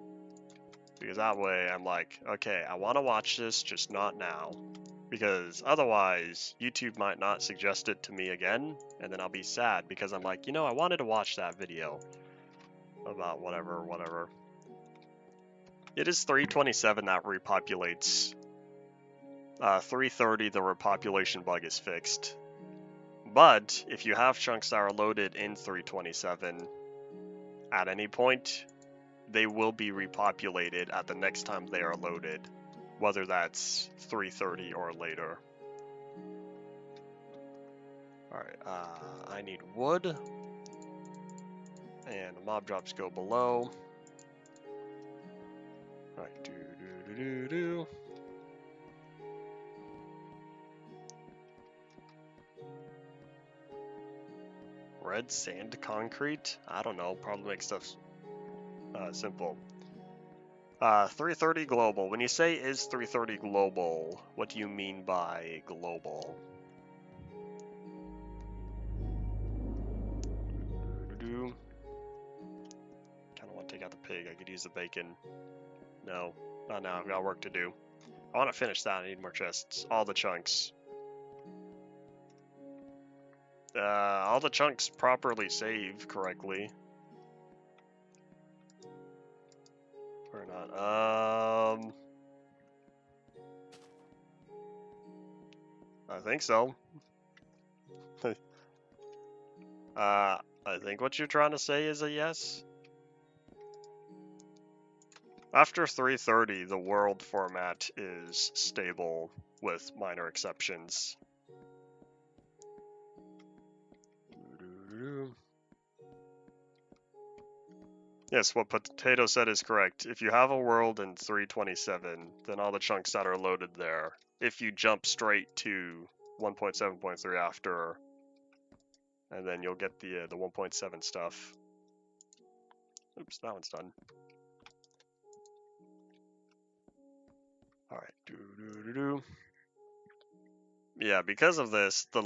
[SPEAKER 1] Because that way I'm like, okay, I want to watch this, just not now. Because otherwise, YouTube might not suggest it to me again, and then I'll be sad because I'm like, I wanted to watch that video about whatever. It is 327 that repopulates. 330, the repopulation bug is fixed. But if you have chunks that are loaded in 327, at any point, they will be repopulated at the next time they are loaded, whether that's 330 or later. Alright, I need wood, and the mob drops go below. Alright, do. red sand concrete? I don't know, probably make stuff simple. 330 global. When you say is 330 global, what do you mean by global? Kinda want to take out the pig, I could use the bacon. No, not now, I've got work to do. I want to finish that, I need more chests. All the chunks. All the chunks properly save correctly. Or not. I think so. I think what you're trying to say is a yes. After 330, the world format is stable with minor exceptions. Yes, what Potato said is correct. If you have a world in 327, then all the chunks that are loaded there. If you jump straight to 1.7.3 after, and then you'll get the 1.7 stuff. Oops, that one's done. All right. Yeah, because of this, the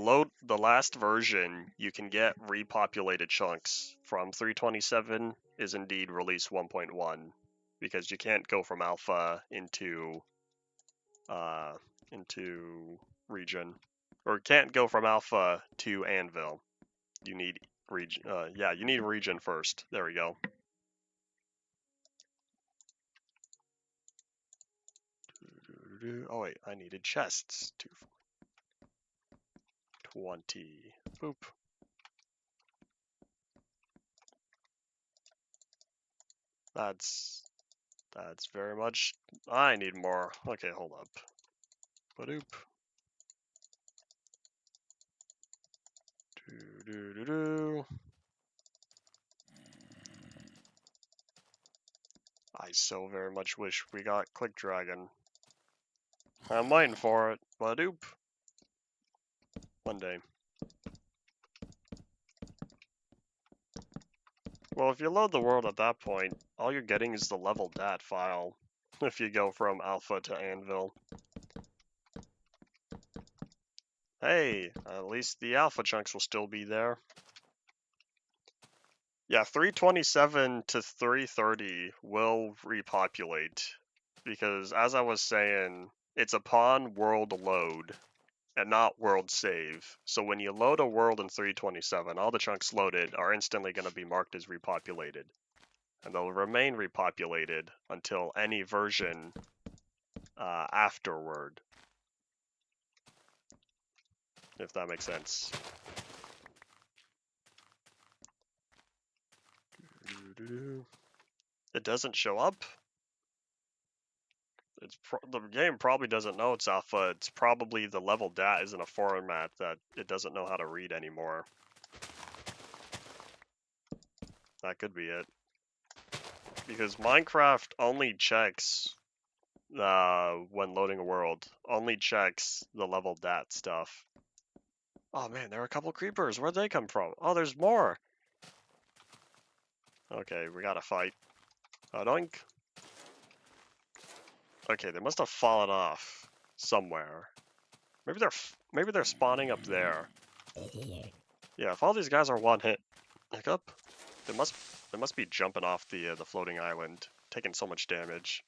[SPEAKER 1] last version you can get repopulated chunks from 327 is indeed release 1.1 because you can't go from alpha into region, or can't go from alpha to anvil. You need region. Yeah, you need region first. There we go. Oh wait, I needed chests. 220. Boop. That's very much. I need more. Okay, hold up. Badoop. I so very much wish we got Click Dragon. I'm waiting for it. Badoop. One day. Well, if you load the world at that point, all you're getting is the level dat file. If you go from alpha to anvil. Hey, at least the alpha chunks will still be there. Yeah, 327 to 330 will repopulate. Because as I was saying, it's upon world load and not world save. So when you load a world in 327, all the chunks loaded are instantly going to be marked as repopulated. And they'll remain repopulated until any version afterward. If that makes sense. It doesn't show up? The game probably doesn't know it's alpha. It's probably the level dat isn't a format that it doesn't know how to read anymore. That could be it. Because Minecraft only checks, when loading a world, only checks the level dat stuff. Oh man, there are a couple creepers. Where'd they come from? Oh, there's more. Okay, we gotta fight. Doink. Okay, they must have fallen off somewhere. Maybe they're spawning up there. Yeah, if all these guys are one hit, hiccup, they must be jumping off the floating island, taking so much damage.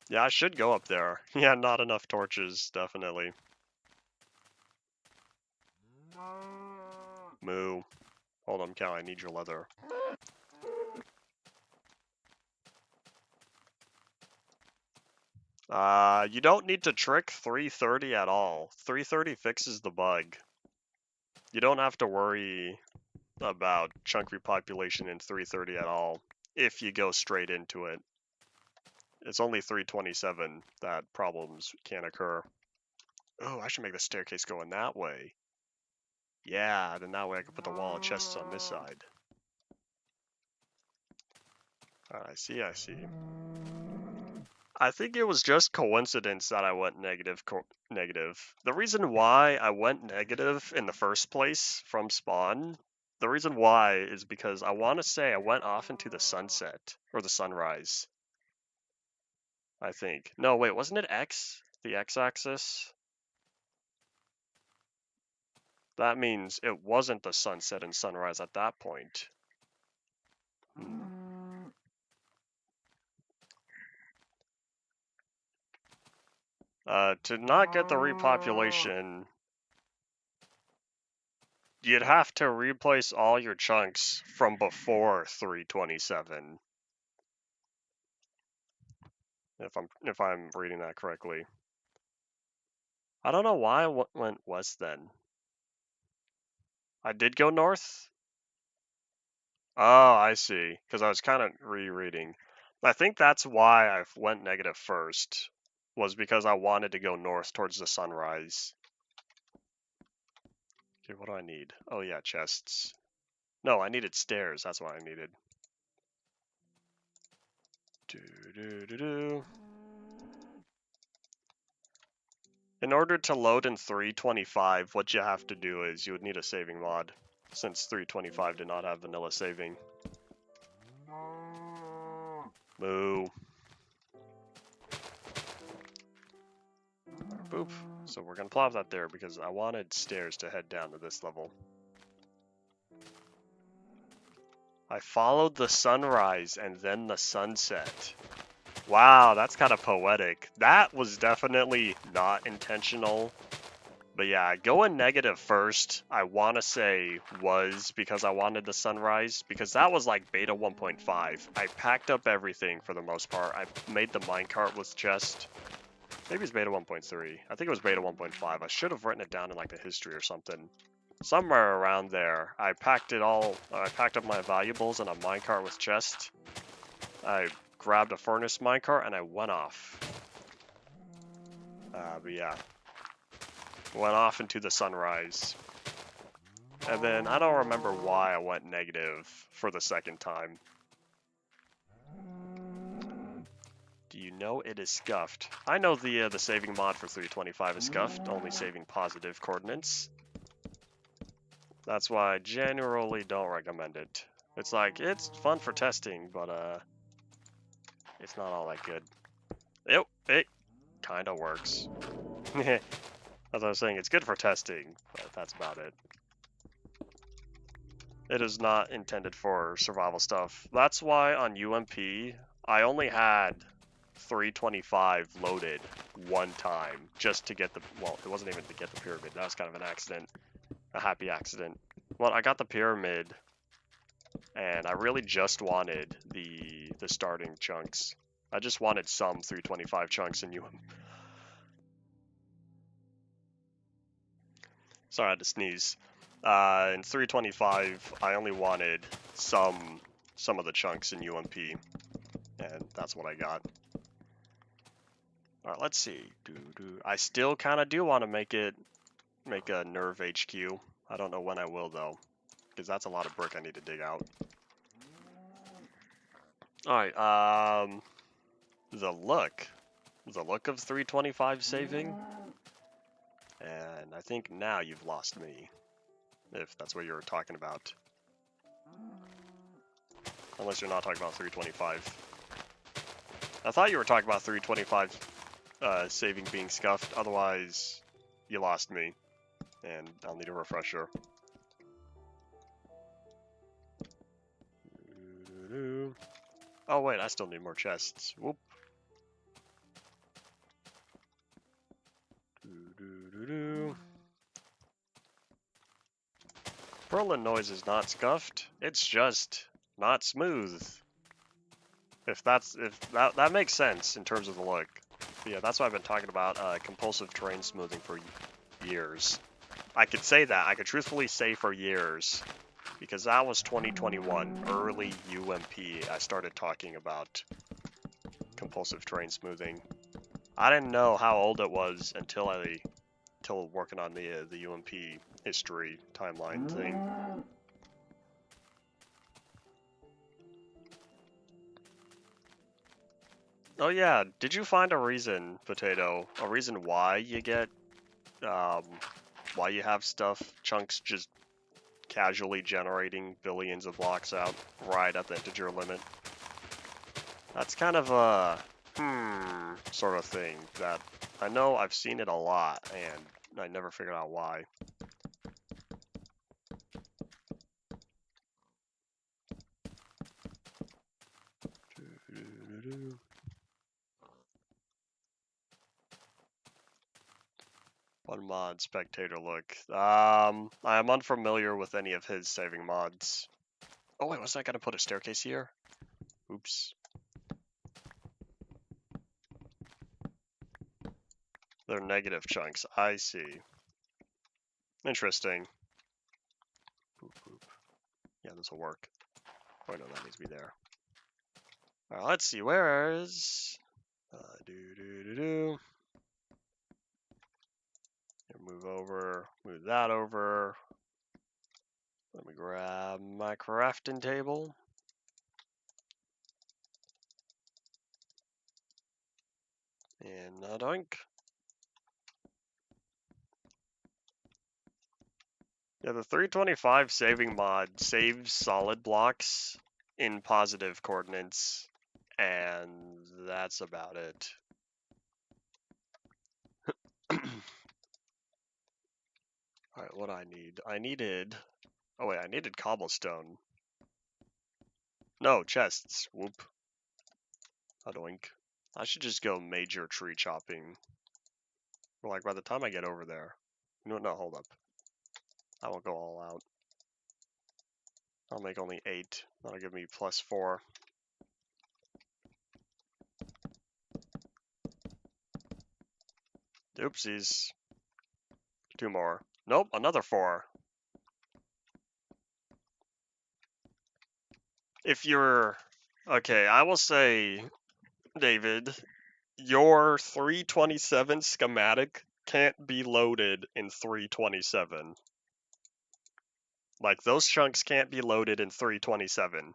[SPEAKER 1] Yeah, I should go up there. Yeah, not enough torches, definitely. Moo. Hold on, cow, I need your leather. You don't need to trick 330 at all. 330 fixes the bug. You don't have to worry about chunk repopulation in 330 at all if you go straight into it. It's only 327 that problems can occur. Oh, I should make the staircase go in that way. Yeah, then that way I can put the wall of chests on this side. I see. I think it was just coincidence that I went negative. The reason why I went negative in the first place from spawn, the reason why is because I want to say I went off into the sunset or the sunrise. I think. No, wait, wasn't it X? The X-axis? That means it wasn't the sunset and sunrise at that point. To not get the repopulation, you'd have to replace all your chunks from before 327. If I'm reading that correctly. I don't know why I went west then. I did go north? Oh, I see. Because I was kind of rereading. I think that's why I went negative first, was because I wanted to go north towards the sunrise. Okay, what do I need? Oh yeah, chests. No, I needed stairs. That's what I needed. In order to load in 325, what you have to do is you would need a saving mod, since 325 did not have vanilla saving. Moo. Boop. So we're gonna plop that there because I wanted stairs to head down to this level. I followed the sunrise and then the sunset. Wow, that's kind of poetic. That was definitely not intentional. But yeah, going negative first, I want to say was because I wanted the sunrise, because that was like beta 1.5. I packed up everything for the most part. I made the minecart with chest. Maybe it's beta 1.3. I think it was beta 1.5. I should have written it down in like the history or something. Somewhere around there. I packed up my valuables in a minecart with chest. I grabbed a furnace minecart and I went off. But yeah. Went off into the sunrise. And then I don't remember why I went negative for the second time. Do you know it is scuffed? I know the saving mod for 325 is scuffed, only saving positive coordinates. That's why I generally don't recommend it. It's like, it's fun for testing, but it's not all that good. Yep, it kind of works. As I was saying, it's good for testing, but that's about it. It is not intended for survival stuff. That's why on UMP, I only had 325 loaded one time just to get the, well, it wasn't even to get the pyramid. That was kind of an accident, a happy accident. Well, I got the pyramid, and I really just wanted the starting chunks. I just wanted some 325 chunks in UMP. Sorry, I had to sneeze. In 325, I only wanted some of the chunks in UMP, and that's what I got. All right, let's see. I still kind of do want to make a Nerve HQ. I don't know when I will though, because that's a lot of brick I need to dig out. All right. The look of 325 saving, and I think now you've lost me, if that's what you were talking about. Unless you're not talking about 325. I thought you were talking about 325 saving being scuffed, otherwise you lost me, and I'll need a refresher. Oh wait, I still need more chests. Whoop. Berlin noise is not scuffed, it's just not smooth. If that makes sense in terms of the look. But yeah, that's why I've been talking about compulsive terrain smoothing for years. I could say that, I could truthfully say for years, because that was 2021, early UMP, I started talking about compulsive terrain smoothing. I didn't know how old it was until working on the UMP history timeline thing. Oh yeah, did you find a reason, Potato? A reason why you get, why you have stuff, chunks just casually generating billions of blocks out right at the integer limit? That's kind of a, sort of thing that I know I've seen it a lot, and I never figured out why. One mod, spectator look. I am unfamiliar with any of his saving mods. Oh wait, was I gonna put a staircase here? Oops. They're negative chunks. I see. Interesting. Boop, boop. Yeah, this will work. Oh no, that needs to be there. Alright, let's see. Where is? Do. Move over. Move that over. Let me grab my crafting table. And doink. Yeah, the 325 saving mod saves solid blocks in positive coordinates, and that's about it. Alright, what I need? I needed... Oh wait, I needed cobblestone. No, chests. Whoop. Doink. I should just go major tree chopping. Or like by the time I get over there. No, hold up. I won't go all out. I'll make only 8. That'll give me +4. Oopsies. 2 more. Nope, another 4. If you're... Okay, I will say, David, your 327 schematic can't be loaded in 327. Like, those chunks can't be loaded in 327.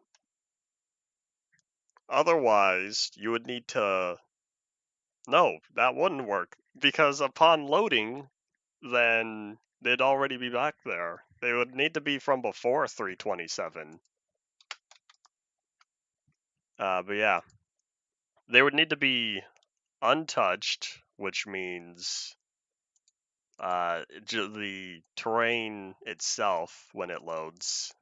[SPEAKER 1] Otherwise, you would need to... No, that wouldn't work. Because upon loading, then they'd already be back there. They would need to be from before 327. But yeah. They would need to be untouched, which means the terrain itself when it loads.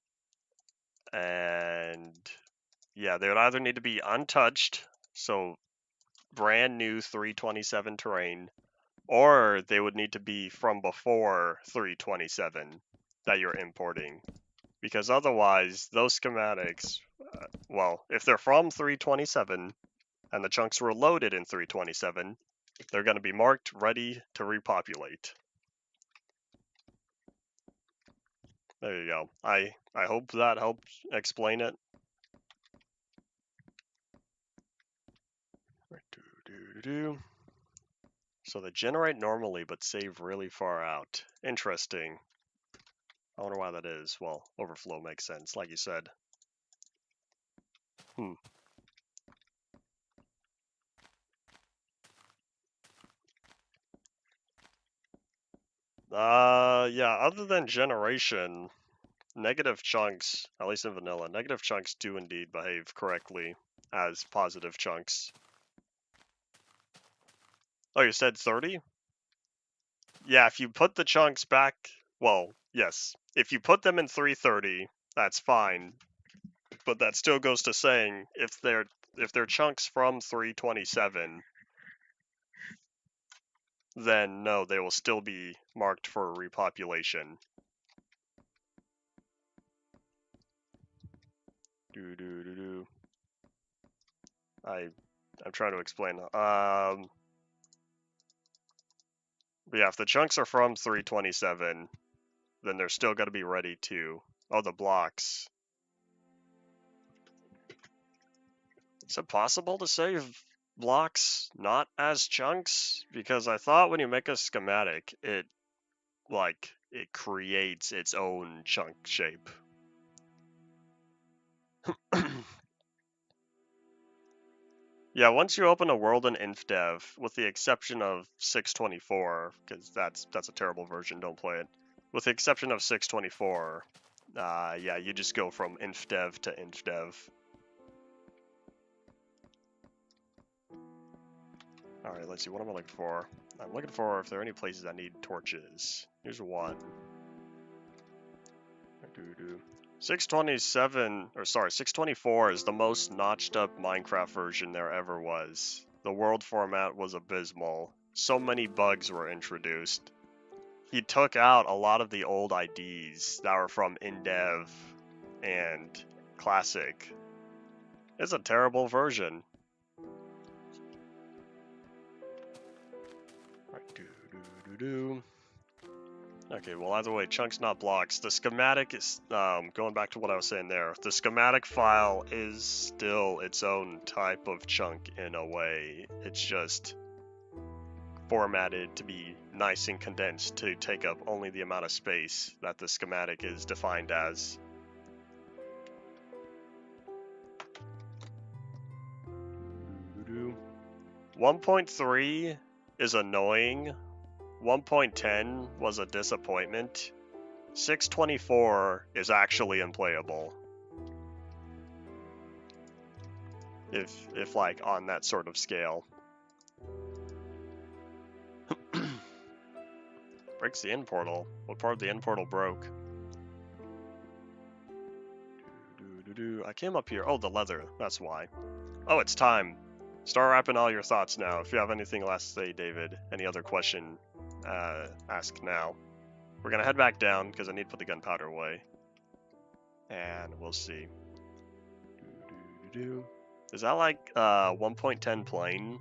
[SPEAKER 1] And yeah, they would either need to be untouched, so brand new 327 terrain, or they would need to be from before 327 that you're importing. Because otherwise, those schematics, well, if they're from 327 and the chunks were loaded in 327, they're going to be marked ready to repopulate. There you go. I hope that helped explain it. So they generate normally but save really far out. Interesting. I wonder why that is. Well, overflow makes sense, like you said. Yeah, other than generation, negative chunks, at least in vanilla, negative chunks do indeed behave correctly as positive chunks. Oh, you said 30? Yeah, if you put the chunks back, well, yes. If you put them in 330, that's fine. But that still goes to saying if they're chunks from 327, then no, they will still be marked for repopulation. I'm trying to explain. But yeah, if the chunks are from 327, then they're still got to be ready to. Oh, the blocks. Is it possible to save blocks not as chunks? Because I thought when you make a schematic, it creates its own chunk shape. Yeah, once you open a world in Infdev, with the exception of 624, because that's a terrible version, don't play it. With the exception of 624, yeah, you just go from Infdev to Infdev. Alright, let's see, what am I looking for? I'm looking for if there are any places that need torches. Here's one. 627, or sorry, 624 is the most notched up Minecraft version there ever was. The world format was abysmal. So many bugs were introduced. He took out a lot of the old IDs that were from Infdev and Classic. It's a terrible version. Okay, well either way, chunks not blocks. The schematic is, going back to what I was saying there, the schematic file is still its own type of chunk in a way. It's just formatted to be nice and condensed to take up only the amount of space that the schematic is defined as. Doo-doo-doo. 1.3 is annoying. 1.10 was a disappointment. 624 is actually unplayable. If like on that sort of scale. Breaks the end portal. What part of the end portal broke? I came up here. Oh, the leather. That's why. Oh, it's time. Start wrapping all your thoughts now. If you have anything last to say, David, any other question, ask now. We're gonna head back down because I need to put the gunpowder away. And we'll see. Is that like 1.10 plain?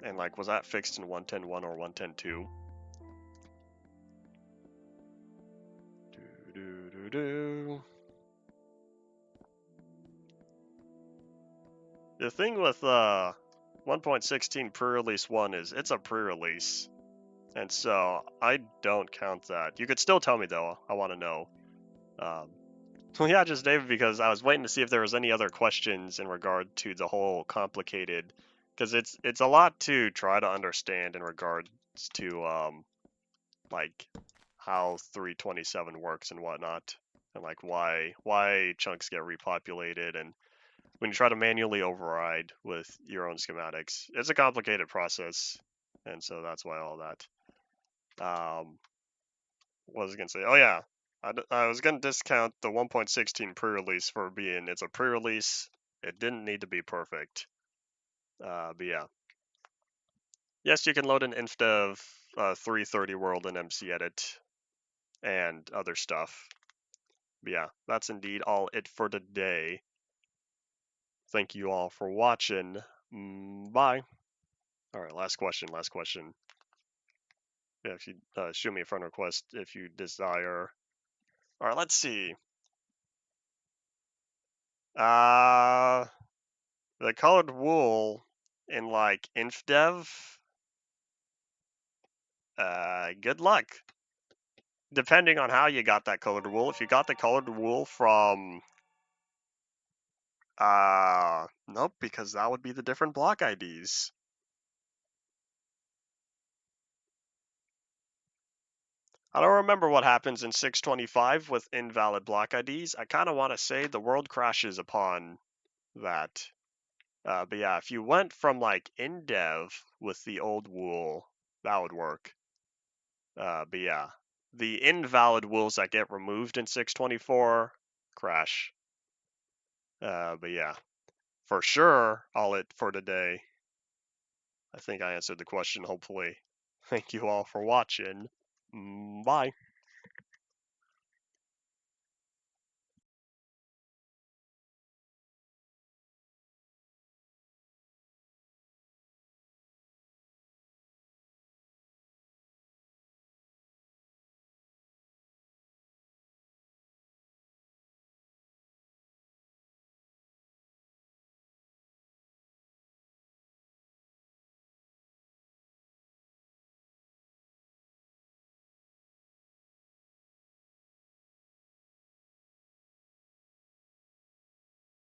[SPEAKER 1] And like, was that fixed in 110.1 or 110.2? The thing with 1.16 pre-release 1 is it's a pre-release. And so I don't count that. You could still tell me though, I want to know. Well, yeah, just David, because I was waiting to see if there was any other questions in regard to the whole complicated, because it's a lot to try to understand in regards to like how 327 works and whatnot, and like why chunks get repopulated, and when you try to manually override with your own schematics, it's a complicated process, and so that's why all that. What was I gonna say? Oh yeah, I was gonna discount the 1.16 pre-release for being it's a pre-release. It didn't need to be perfect. But yeah. Yes, you can load an Infdev 330 world in MC Edit and other stuff. But yeah, that's indeed all it for today. Thank you all for watching. Bye. All right, last question. Yeah, if you shoot me a friend request if you desire. All right, let's see. The colored wool in like Infdev. Good luck. Depending on how you got that colored wool. If you got the colored wool from nope, because that would be the different block IDs. I don't remember what happens in 625 with invalid block IDs. I kind of want to say the world crashes upon that. But yeah, if you went from like Infdev with the old wool, that would work. But yeah, the invalid wools that get removed in 624 crash. But yeah, for sure, all it for today. I think I answered the question, hopefully. Thank you all for watching. Bye.